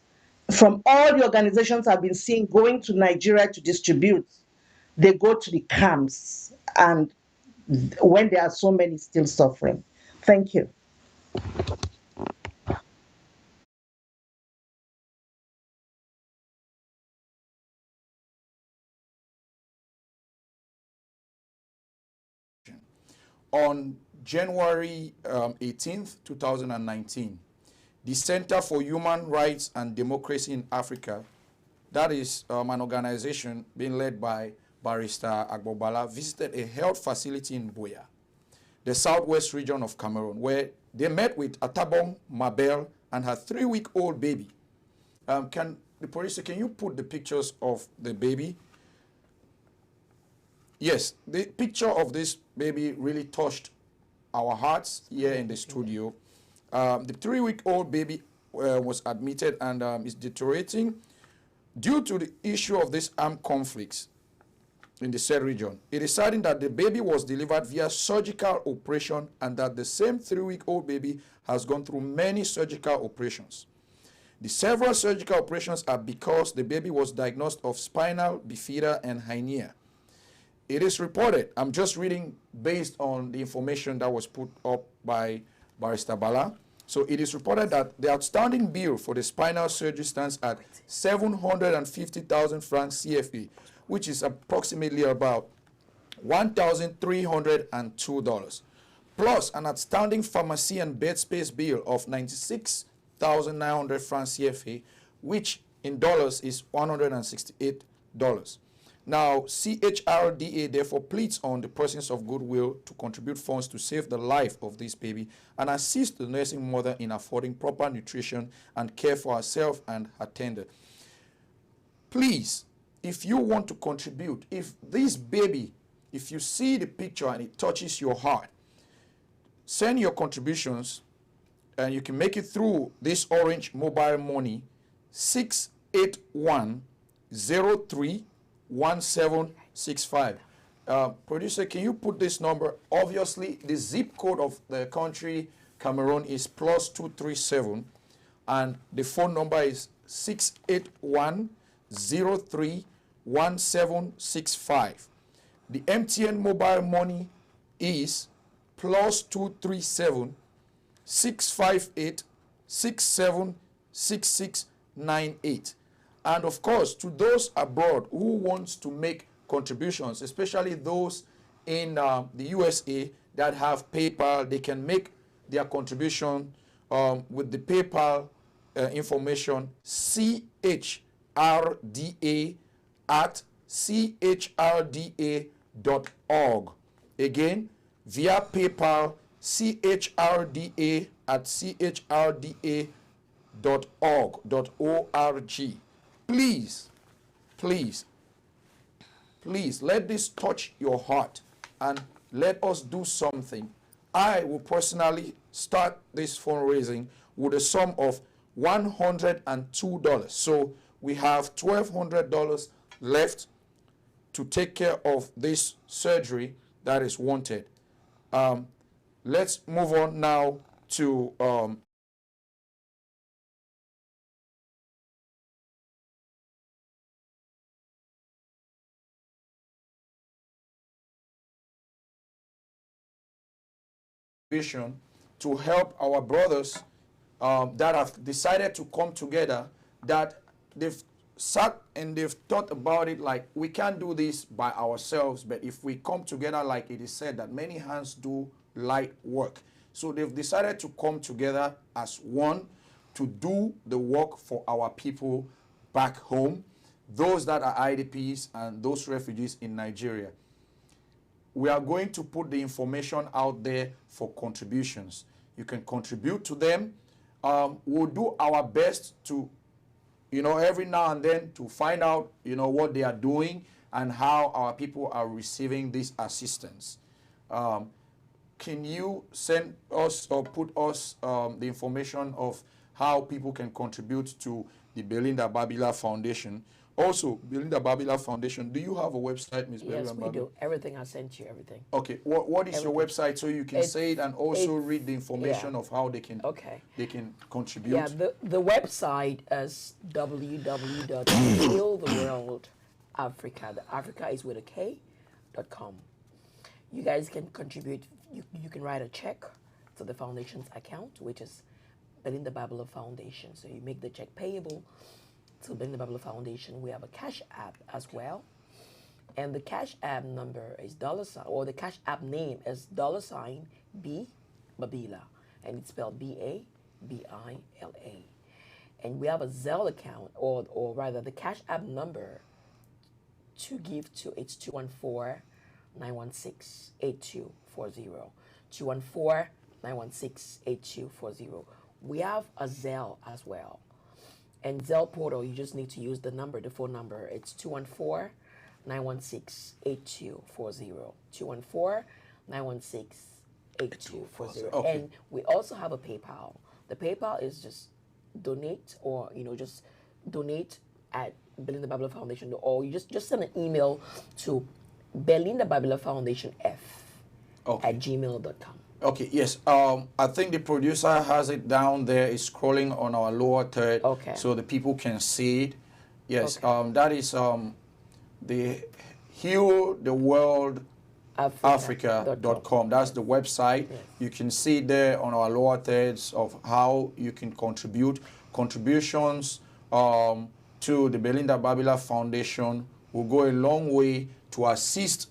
from all the organizations I've been seeing going to Nigeria to distribute, they go to the camps, and when there are so many still suffering. Thank you. On January 18th, 2019, the Center for Human Rights and Democracy in Africa, that is an organization being led by Barrister Agbobala, visited a health facility in Buea, the southwest region of Cameroon, where they met with Atabong Mabel and her 3-week-old baby. Can you put the pictures of the baby? Yes, the picture of this baby really touched our hearts here in the studio. The 3-week-old baby was admitted and is deteriorating due to the issue of these armed conflicts in the said region. It is certain that the baby was delivered via surgical operation and that the same 3-week-old baby has gone through many surgical operations. The several surgical operations are because the baby was diagnosed of spinal bifida and hernia. It is reported, I'm just reading based on the information that was put up by Barrister Bala. So it is reported that the outstanding bill for the spinal surgery stands at 750,000 francs CFA, which is approximately about $1,302, plus an outstanding pharmacy and bed space bill of 96,900 francs CFA, which in dollars is $168. Now, CHRDA therefore pleads on the persons of goodwill to contribute funds to save the life of this baby and assist the nursing mother in affording proper nutrition and care for herself and her tender. Please, if you want to contribute, if this baby, if you see the picture and it touches your heart, send your contributions, and you can make it through this Orange Mobile Money 681-03-1765. Producer, can you put this number? Obviously, the zip code of the country, Cameroon, is +237, and the phone number is 681-03-1765. The MTN Mobile Money is +237 658 676698. And of course, to those abroad who wants to make contributions, especially those in the USA that have PayPal, they can make their contribution with the PayPal information chrda@chrda.org. Again, via PayPal, chrda@chrda.org. Please, please, please let this touch your heart and let us do something. I will personally start this fundraising with a sum of $102. So we have $1,200 left to take care of this surgery that is wanted. Let's move on now to vision to help our brothers that have decided to come together, that they've sat and they've thought about it like, we can't do this by ourselves, but if we come together, like it is said, that many hands do light work. So they've decided to come together as one to do the work for our people back home, those that are IDPs and those refugees in Nigeria. We are going to put the information out there for contributions. You can contribute to them. We'll do our best to, every now and then to find out, what they are doing and how our people are receiving this assistance. Can you send us or put us the information of how people can contribute to the Belinda Babila Foundation? Also, Belinda Babila Foundation, do you have a website, Ms. Belinda? Yes, we do. Everything I sent you, everything. Okay, what is your website so you can say it and also read the information of how they can contribute? Yeah, the website is www.healtheworldafrica. The Africa is with a K.com. You guys can contribute. You can write a check to the foundation's account, which is Belinda Babila Foundation. So you make the check payable to Belinda Babila Foundation. We have a Cash App as well. And the Cash App number is $, or the Cash App name is $B Babila. And it's spelled B-A-B-I-L-A. And we have a Zelle account, or rather the Cash App number to give to, it's 214-916-8240. 214-916-8240. We have a Zelle as well. And Zelle portal, you just need to use the phone number. It's 214-916-8240. 214-916-8240. Okay. And we also have a PayPal. The PayPal is just donate, or just donate at Belinda Babila Foundation, or you just send an email to Belinda Babila Foundation at gmail.com. Okay, yes. I think the producer has it down there. It's scrolling on our lower third, so the people can see it. Yes, that is the Heal the World Africa.com. That's the website. Yes. You can see there on our lower thirds of how you can contribute. Contributions to the Belinda Babila Foundation will go a long way to assist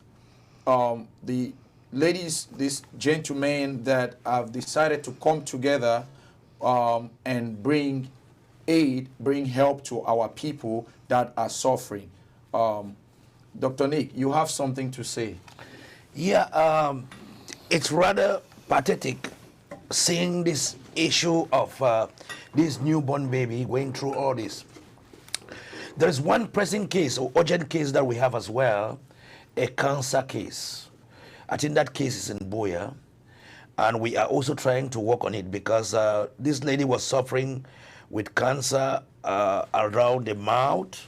the ladies, these gentlemen that have decided to come together and bring aid, bring help to our people that are suffering. Dr. Nick, you have something to say. Yeah, it's rather pathetic seeing this issue of this newborn baby going through all this. There is one pressing case or urgent case that we have as well, a cancer case. I think that case is in Boya, and we are also trying to work on it because this lady was suffering with cancer around the mouth,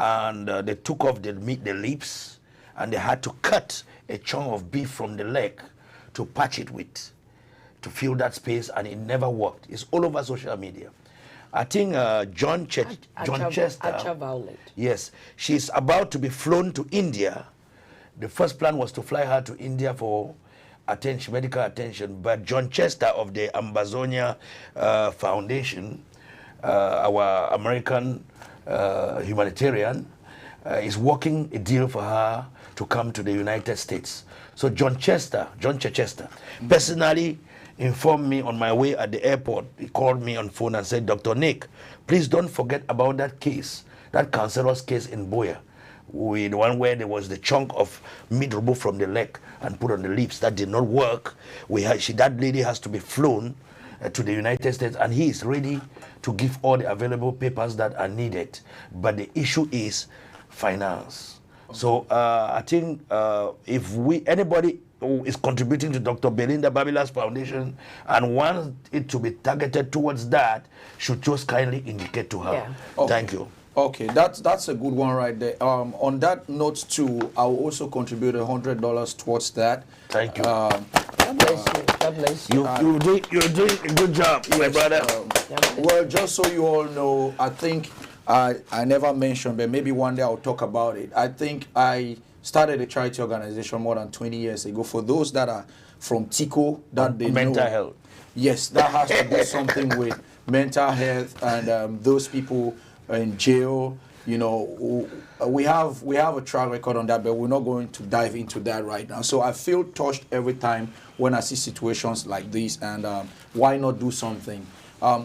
and they took off the lips, and they had to cut a chunk of beef from the leg to patch it with, to fill that space, and it never worked. It's all over social media. I think John Chester, Violet. yes, she's about to be flown to India. The first plan was to fly her to India for attention, medical attention, but John Chester of the Amazonia Foundation, our American humanitarian, is working a deal for her to come to the United States. So John Chester, personally informed me on my way at the airport. He called me on phone and said, Dr. Nick, please don't forget about that case, that cancerous case in Boya, with the one where there was the chunk of meat removed from the leg and put on the lips. That did not work. That lady has to be flown to the United States, and he is ready to give all the available papers that are needed. But the issue is finance. So I think if anybody who is contributing to Dr. Belinda Babila's foundation and wants it to be targeted towards that, should just kindly indicate to her. Yeah. Okay. Thank you. Okay, that's a good one right there. On that note too, I will also contribute $100 towards that. Thank you. God bless you. God bless you. You're doing a good job, my brother. Well, just so you all know, I think I never mentioned, but maybe one day I'll talk about it. I think I started a charity organization more than 20 years ago. For those that are from TICO, that they Mental know, health. yes, that has to do something with mental health and those people in jail. You know, we have a track record on that, but we're not going to dive into that right now. So I feel touched every time when I see situations like this, and why not do something?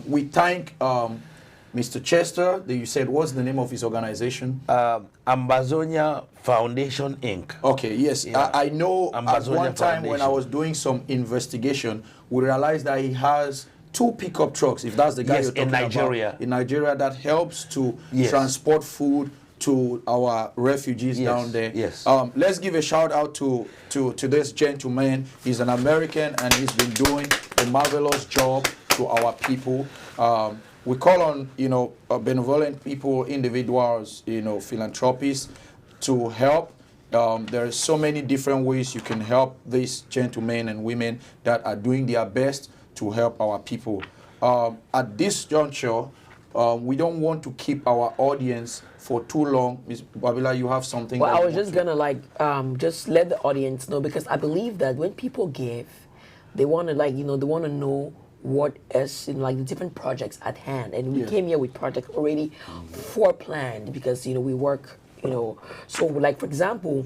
We thank Mr. Chester. You said, what's the name of his organization? Amazonia Foundation, Inc. Okay, yes. Yeah. I know Amazonia at one time when I Foundation. was doing some investigation, we realized that he has 2 pickup trucks, if that's the guy you're talking in Nigeria. about. In Nigeria, that helps to Yes. transport food to our refugees Yes, down there. yes. Let's give a shout out to this gentleman. He's an American and he's been doing a marvelous job to our people. We call on, benevolent people, individuals, philanthropists to help. There are so many different ways you can help these gentlemen and women that are doing their best to help our people. At this juncture, we don't want to keep our audience for too long. Ms. Babila, you have something? Well, I was just gonna just let the audience know, because I believe that when people give, they want to they want to know what is in the different projects at hand, and we came here with projects already foreplanned, because we work so for example,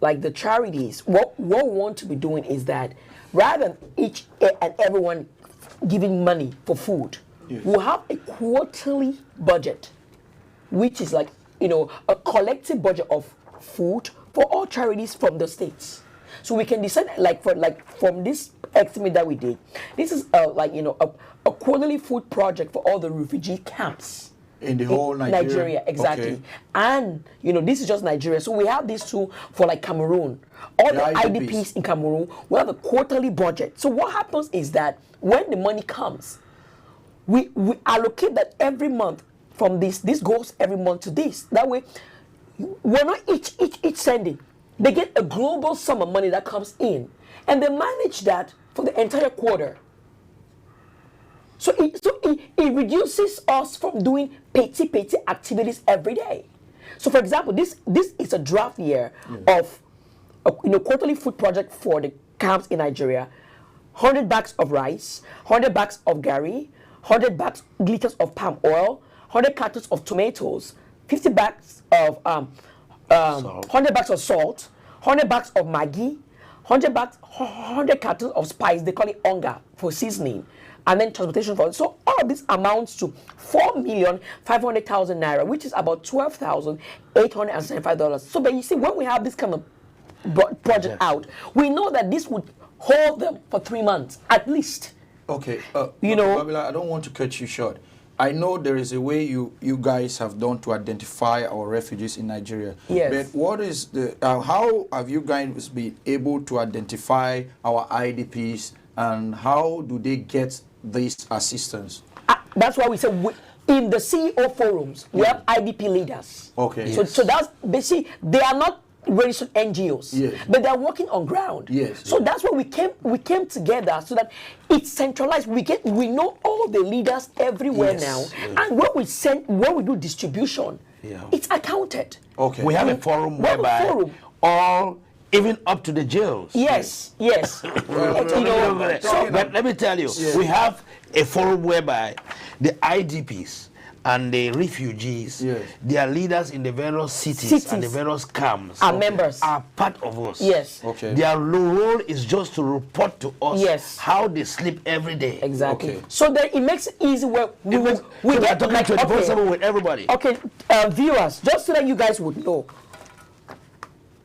the charities, what we want to be doing is that rather than each and everyone giving money for food, we'll have a quarterly budget, which is a collective budget of food for all charities from the states. So we can decide from this estimate that we did, this is a quarterly food project for all the refugee camps in the whole Nigeria. Exactly. Okay. And this is just Nigeria. So we have these 2 for Cameroon. All the IDPs in Cameroon, we have a quarterly budget. So what happens is that when the money comes, we allocate that every month from this goes every month to this. That way, we're not each sending. They get a global sum of money that comes in, and they manage that for the entire quarter. So it reduces us from doing petty activities every day. So for example, this is a draft year of quarterly food project for the camps in Nigeria. 100 bags of rice, 100 bags of gari, 100 liters of palm oil, 100 cartons of tomatoes, 50 bags of 100 bags of salt, 100 bags of Maggi, 100 cartons of spice. They call it onga for seasoning, and then transportation for. So all of this amounts to 4,500,000 naira, which is about $12,875. So, but you see, when we have this kind of project out, we know that this would hold them for 3 months at least. Okay, you know, Babila, I don't want to cut you short. I know there is a way you guys have done to identify our refugees in Nigeria. Yes. But what is the how have you guys been able to identify our IDPs, and how do they get this assistance? That's why we say in the CEO forums we have IDP leaders. Okay. So that's basically, they are not registered NGOs, yes, but they're working on ground. Yes. So that's why we came together, so that it's centralized. We know all the leaders everywhere now, and when we do distribution, it's accounted. Okay. We have a forum whereby all, even up to the jails. Yes. Yes. But let me tell you, we have a forum whereby the IDPs and the refugees, their leaders in the various cities and the various camps are members, are part of us. Yes. Okay. Their role is just to report to us how they sleep every day. Exactly. Okay. So then it makes it easy where we get talking 24/7 with everybody. Okay, viewers, just so that you guys would know,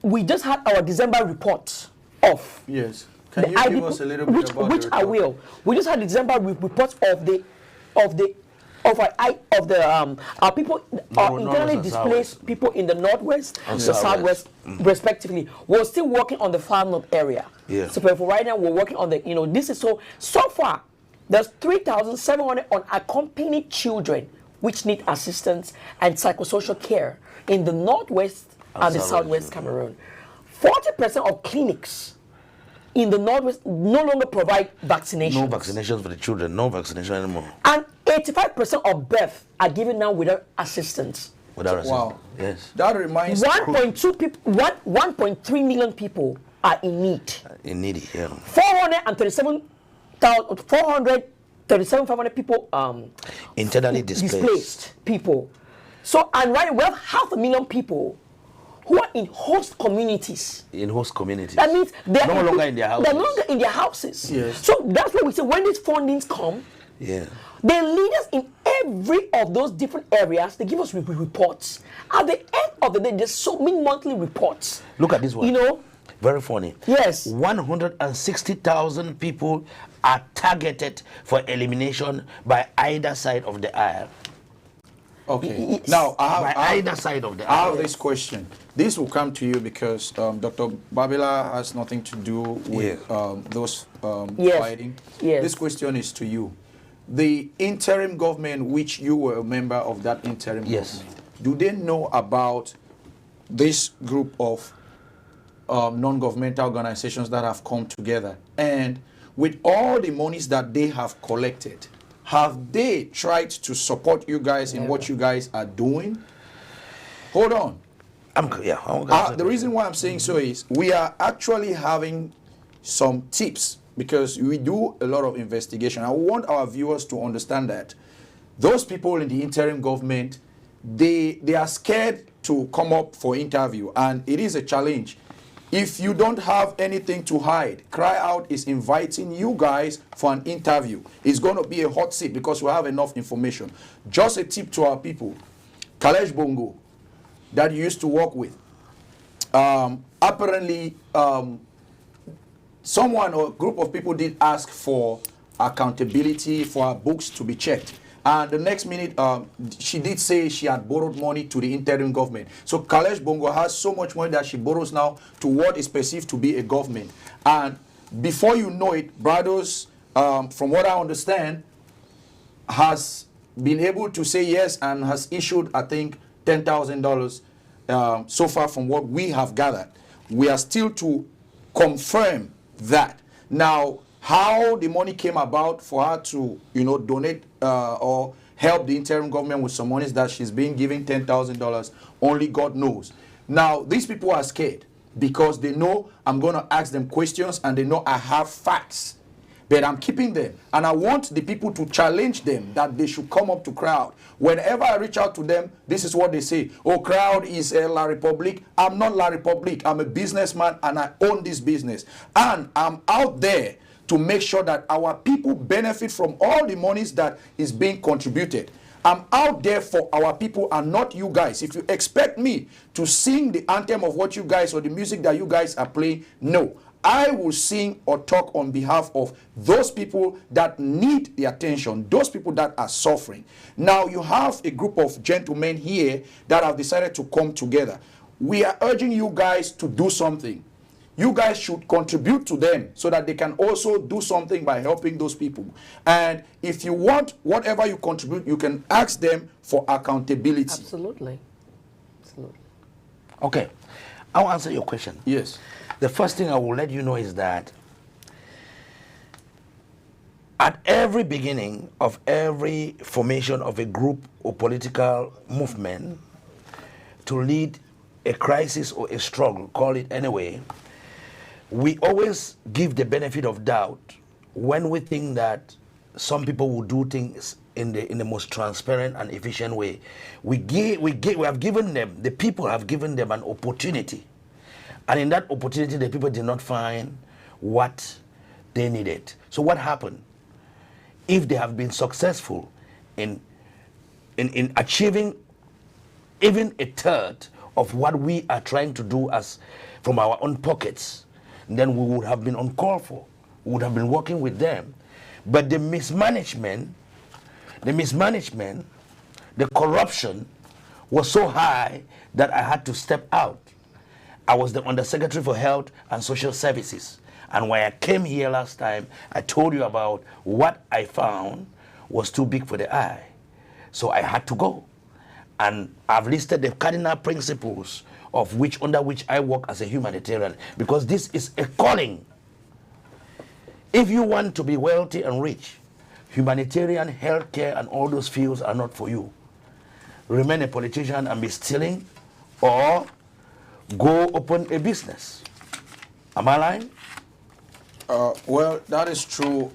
we just had our December report off. Yes. Can you give us a little bit about which I will. We just had the December report our people, our internally displaced people in the northwest and the southwest, respectively. We're still working on the far north area. Yeah. So for right now, we're working on the, this is so far. There's 3,700 unaccompanied children which need assistance and psychosocial care in the northwest and the southwest Cameroon. 40% of clinics in the northwest no longer provide vaccinations. No vaccinations for the children. No vaccination anymore. And 85% of births are given now without assistance. Without assistance. Wow. Yes. That reminds 1.3 million people are in need. In need, yeah. 437,500 people internally displaced people. So, and right, we have 500,000 people who are in host communities. In host communities. That means they're no longer in their houses. They're no longer in their houses. Yes. So that's why we say when these fundings come, the leaders in every of those different areas, they give us reports. At the end of the day, there's so many monthly reports. Look at this one. Very funny. Yes. 160,000 people are targeted for elimination by either side of the aisle. Okay. Now, either side of the I aisle. have this question. This will come to you because Dr. Babila has nothing to do with those fighting. Yes. This question is to you. The interim government, which you were a member of that interim government, do they know about this group of non-governmental organizations that have come together? And with all the monies that they have collected, have they tried to support you guys in what you guys are doing? Hold on. The reason why I'm saying so is we are actually having some tips because we do a lot of investigation. I want our viewers to understand that those people in the interim government, they are scared to come up for interview, and it is a challenge. If you don't have anything to hide, CryOut is inviting you guys for an interview. It's going to be a hot seat because we have enough information. Just a tip to our people. Kalesh Bongo, that you used to work with, apparently someone or a group of people did ask for accountability for our books to be checked. And the next minute, she did say she had borrowed money to the interim government. So Kalesh Bongo has so much money that she borrows now to what is perceived to be a government. And before you know it, Brados, from what I understand, has been able to say yes and has issued, I think, $10,000 so far from what we have gathered. We are still to confirm that. Now, how the money came about for her to, donate or help the interim government with some monies that she's being given $10,000, only God knows. Now, these people are scared because they know I'm going to ask them questions and they know I have facts. But I'm keeping them. And I want the people to challenge them that they should come up to CryOut. Whenever I reach out to them, this is what they say. Oh, CryOut is La Republique. I'm not La Republique. I'm a businessman and I own this business. And I'm out there to make sure that our people benefit from all the monies that is being contributed. I'm out there for our people and not you guys. If you expect me to sing the anthem of what you guys or the music that you guys are playing, no. I will sing or talk on behalf of those people that need the attention, those people that are suffering. Now, you have a group of gentlemen here that have decided to come together. We are urging you guys to do something. You guys should contribute to them so that they can also do something by helping those people. And if you want whatever you contribute, you can ask them for accountability. Absolutely. Absolutely. Okay. I'll answer your question. Yes. The first thing I will let you know is that at every beginning of every formation of a group or political movement to lead a crisis or a struggle, call it anyway, we always give the benefit of doubt when we think that some people will do things in the most transparent and efficient way. We have given them, the people have given them an opportunity. And in that opportunity, the people did not find what they needed. So what happened? If they have been successful in achieving even a third of what we are trying to do as from our own pockets, then we would have been uncalled for. We would have been working with them. But the mismanagement, the corruption was so high that I had to step out. I was the Undersecretary for Health and Social Services. And when I came here last time, I told you about what I found was too big for the eye. So I had to go. And I've listed the cardinal principles of under which I work as a humanitarian, because this is a calling. If you want to be wealthy and rich, humanitarian, healthcare, and all those fields are not for you. Remain a politician and be stealing, or go open a business. Am I lying? Well, that is true.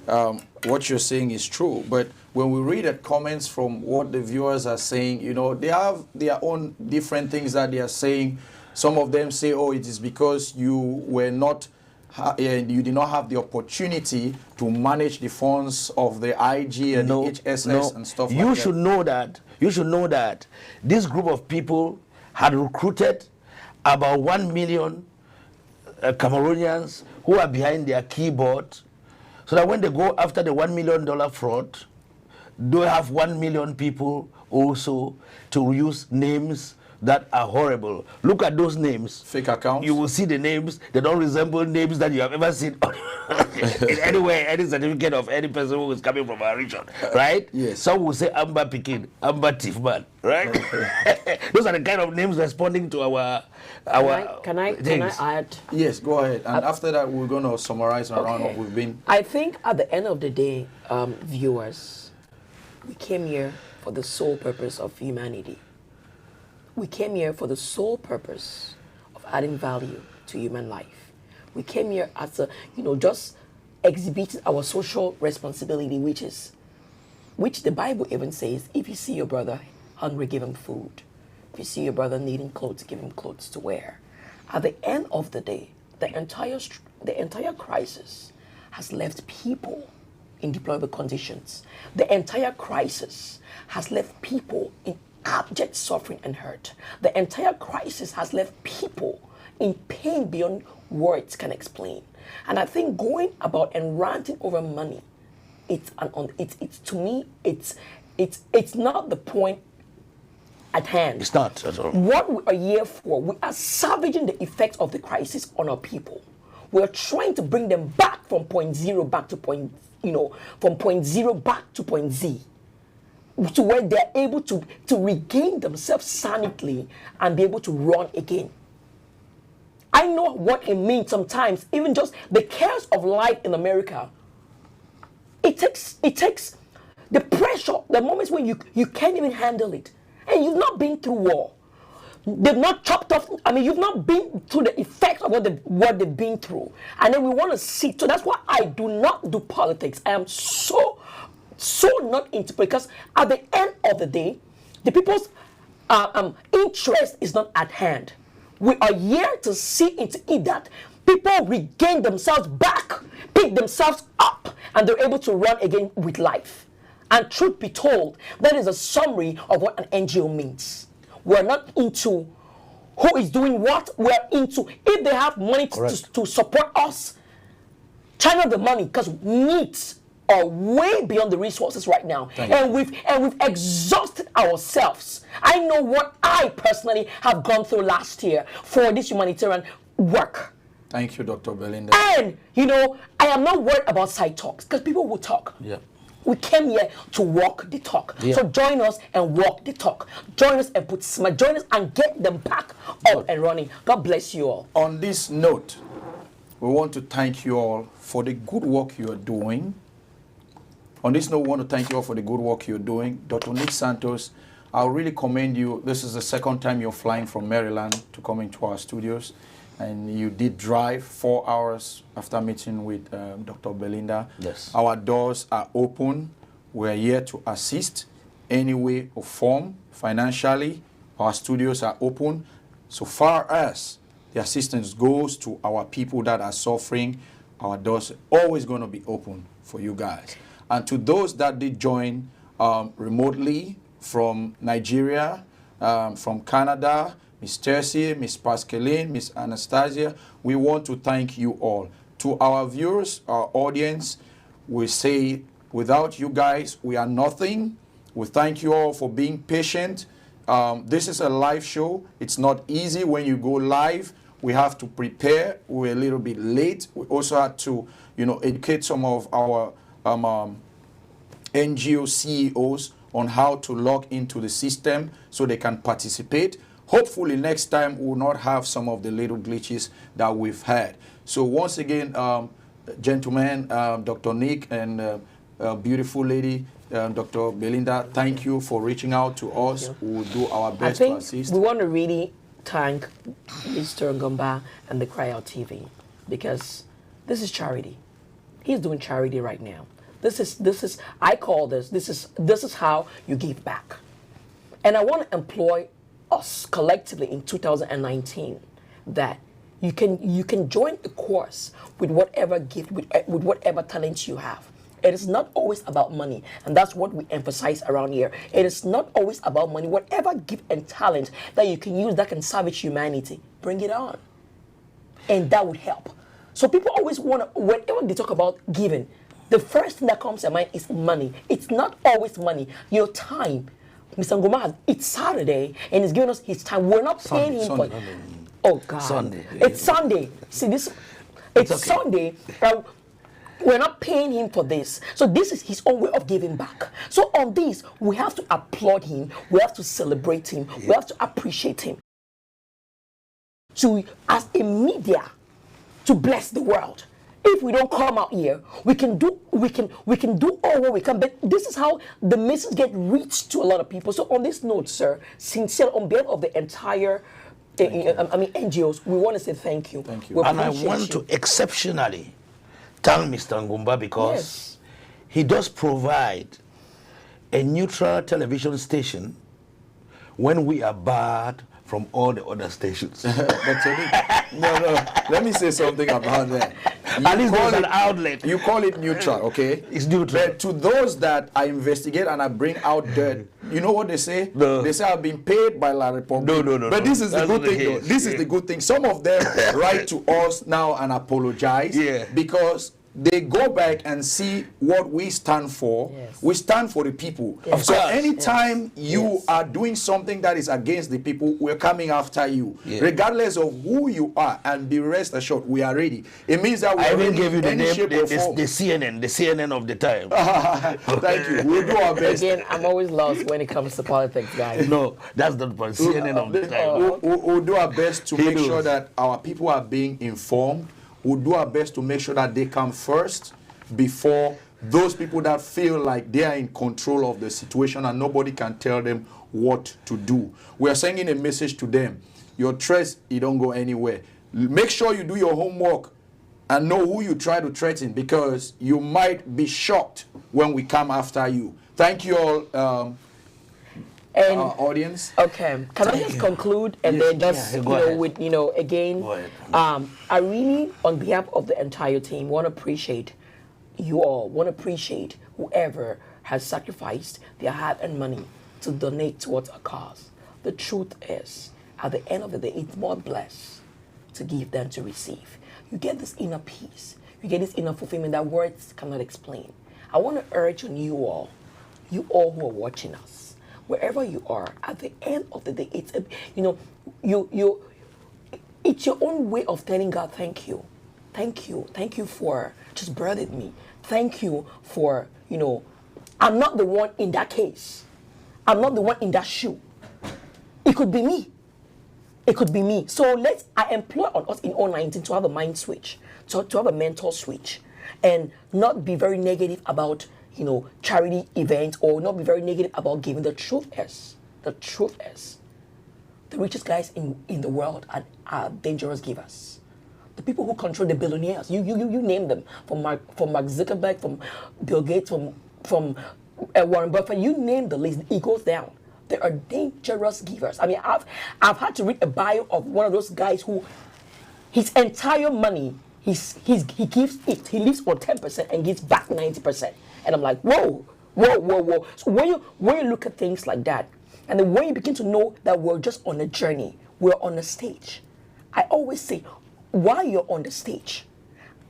What you're saying is true, but when we read the comments from what the viewers are saying, you know, they have their own different things that they are saying. Some of them say, oh, it is because you were not, you did not have the opportunity to manage the funds of the IG and the HSS and stuff like that. You should know that this group of people had recruited about 1 million Cameroonians who are behind their keyboard, so that when they go after the $1 million fraud, they have 1 million people also to use names that are horrible. Look at those names. Fake accounts. You will see the names. They don't resemble names that you have ever seen in anywhere, any certificate of any person who is coming from our region, right? Yes. Some will say Amba Pikin, Amba Tifman, right? Those are the kind of names responding to our Can I add? Yes, go ahead. And after that, we're going to summarize around what we've been. I think at the end of the day, viewers, we came here for the sole purpose of humanity. We came here for the sole purpose of adding value to human life. We came here as a, just exhibiting our social responsibility, which the Bible even says, if you see your brother hungry, give him food. If you see your brother needing clothes, give him clothes to wear. At the end of the day, the entire crisis has left people in deplorable conditions. The entire crisis has left people in abject suffering and hurt. The entire crisis has left people in pain beyond words can explain. And I think going about and ranting over money, it's to me, it's not the point at hand. It's not at all. What we are here for, we are salvaging the effects of the crisis on our people. We're trying to bring them back from point zero back to point, from point zero back to point Z, to where they're able to regain themselves sanely and be able to run again. I know what it means sometimes, even just the cares of life in America. It takes the pressure, the moments when you can't even handle it. And you've not been through war. they've not chopped off. I mean, you've not been through the effect of what they've been through, and then we want to see. So that's why I do not do politics. I am so not into, because at the end of the day, the people's interest is not at hand. We are here to see into it that people regain themselves back, pick themselves up, and they're able to run again with life. And truth be told, that is a summary of what an NGO means. We're not into who is doing what. We're into, if they have money to support us, channel the money, because needs are way beyond the resources right now. And we've exhausted ourselves. I know what I personally have gone through last year for this humanitarian work. Thank you, Dr. Belinda. And, you know, I am not worried about side talks, because people will talk. Yeah. We came here to walk the talk. Yeah. So join us and walk the talk. Join us and put smart. Join us and get them back up and running. God bless you all. On this note, we want to thank you all for the good work you are doing. On this note, we want to thank you all for the good work you're doing. Dr. Nick Santos, I'll really commend you. This is the second time you're flying from Maryland to come into our studios. And you did drive 4 hours after meeting with Dr. Belinda. Yes. Our doors are open. We're here to assist any way or form financially. Our studios are open. So far as the assistance goes to our people that are suffering, our doors are always going to be open for you guys. And to those that did join remotely from Nigeria, from Canada, Miss Tercy, Miss Pascaline, Miss Anastasia, we want to thank you all. To our viewers, our audience, we say, without you guys, we are nothing. We thank you all for being patient. This is a live show. It's not easy when you go live. We have to prepare. We're a little bit late. We also had to, you know, educate some of our NGO CEOs on how to log into the system so they can participate. Hopefully next time we'll not have some of the little glitches that we've had. So once again, gentlemen, Dr. Nick and beautiful lady, Dr. Belinda, thank you for reaching out to us. We'll do our best to assist. We want to really thank Mr. Ngumba and the CryOut TV, because this is charity. He's doing charity right now. This is I call this is how you give back. And I want to employ us collectively in 2019 that you can join the course with whatever gift, with whatever talent you have. It is not always about money, and that's what we emphasize around here. It is not always about money. Whatever gift and talent that you can use that can salvage humanity, bring it on, and that would help. So people always want to, whenever they talk about giving, the first thing that comes to mind is money. It's not always money. Your time. Mr. Ngumba, it's Saturday, and he's giving us his time. We're not paying him for. Oh God! Sunday. It's Sunday. See this? It's okay. Sunday. We're not paying him for this. So this is his own way of giving back. So on this, we have to applaud him. We have to celebrate him. Yeah. We have to appreciate him. To, as a media, to bless the world. If we don't come out here, we can do all what we can. But this is how the message get reached to a lot of people. So on this note, sir, sincerely, on behalf of the entire NGOs, we want to say thank you. Thank you. And I want to exceptionally thank Mr. Ngumba because he does provide a neutral television station when we are barred from all the other stations. No, let me say something about that. At least there's an outlet. You call it neutral, okay? It's neutral. But to those that I investigate and I bring out dirt, you know what they say? No. They say I've been paid by La Republique. No. But this is the good thing, though. This is the good thing. Some of them write to us now and apologize because they go back and see what we stand for. Yes. We stand for the people. Yes. So anytime you are doing something that is against the people, we're coming after you. Yeah. Regardless of who you are, and be rest assured, we are ready. It means that we I are will ready. give you the name, the CNN of the time. Thank you. We'll do our best. Again, I'm always lost when it comes to politics, guys. No, that's not the point. CNN of the time. We'll do our best to make sure that our people are being informed. We'll do our best to make sure that they come first before those people that feel like they are in control of the situation and nobody can tell them what to do. We are sending a message to them. Your threats, it don't go anywhere. Make sure you do your homework and know who you try to threaten, because you might be shocked when we come after you. Thank you all, and audience. Okay, can I just conclude and Yes, then just yeah, go ahead. with again, Go ahead. I really, on behalf of the entire team, want to appreciate you all. Want to appreciate whoever has sacrificed their hard-earned money to donate towards a cause. The truth is, at the end of the day, it's more blessed to give than to receive. You get this inner peace. You get this inner fulfillment that words cannot explain. I want to urge on you all who are watching us, wherever you are, at the end of the day, it's it's your own way of telling God, thank you for just birthing me. Thank you for, I'm not the one in that case. I'm not the one in that shoe. It could be me. It could be me. So I employ on us in 2019 to have a mind switch, to have a mental switch, and not be very negative about, charity events, or not be very negative about giving. The truth is, the richest guys in the world are dangerous givers. The people who control the billionaires, you name them, from Mark Zuckerberg, from Bill Gates, from Warren Buffett, you name the list, it goes down. They are dangerous givers. I mean, I've had to read a bio of one of those guys who, his entire money, he gives it. He lives on 10% and gives back 90%. And I'm like, whoa. So when you look at things like that, and then when you begin to know that we're just on a journey, we're on a stage. I always say, while you're on the stage,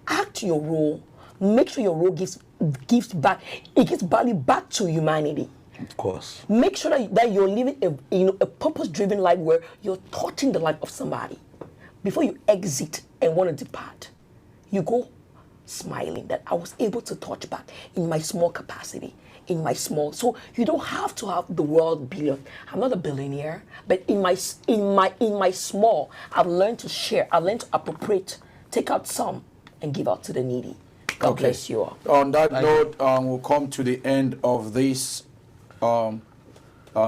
act your role. Make sure your role gives back. It gives value back to humanity. Of course. Make sure that you're living a purpose-driven life where you're touching the life of somebody. Before you exit and want to depart, you go smiling that I was able to touch back in my small capacity, so you don't have to have the world billion. I'm not a billionaire, but in my small, I've learned to share. I've learned to appropriate, take out some and give out to the needy. God bless you all. On that note, we'll come to the end of this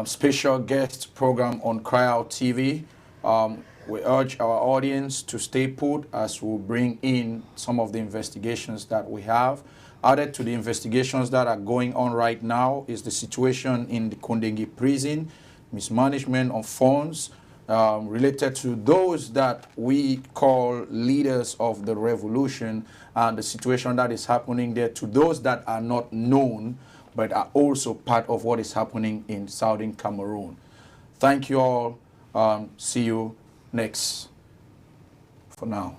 special guest program on CryOut TV. We urge our audience to stay put as we bring in some of the investigations that we have. Added to the investigations that are going on right now is the situation in the Kondengi prison, mismanagement of funds related to those that we call leaders of the revolution, and the situation that is happening there to those that are not known but are also part of what is happening in Southern Cameroon. Thank you all. See you next for now.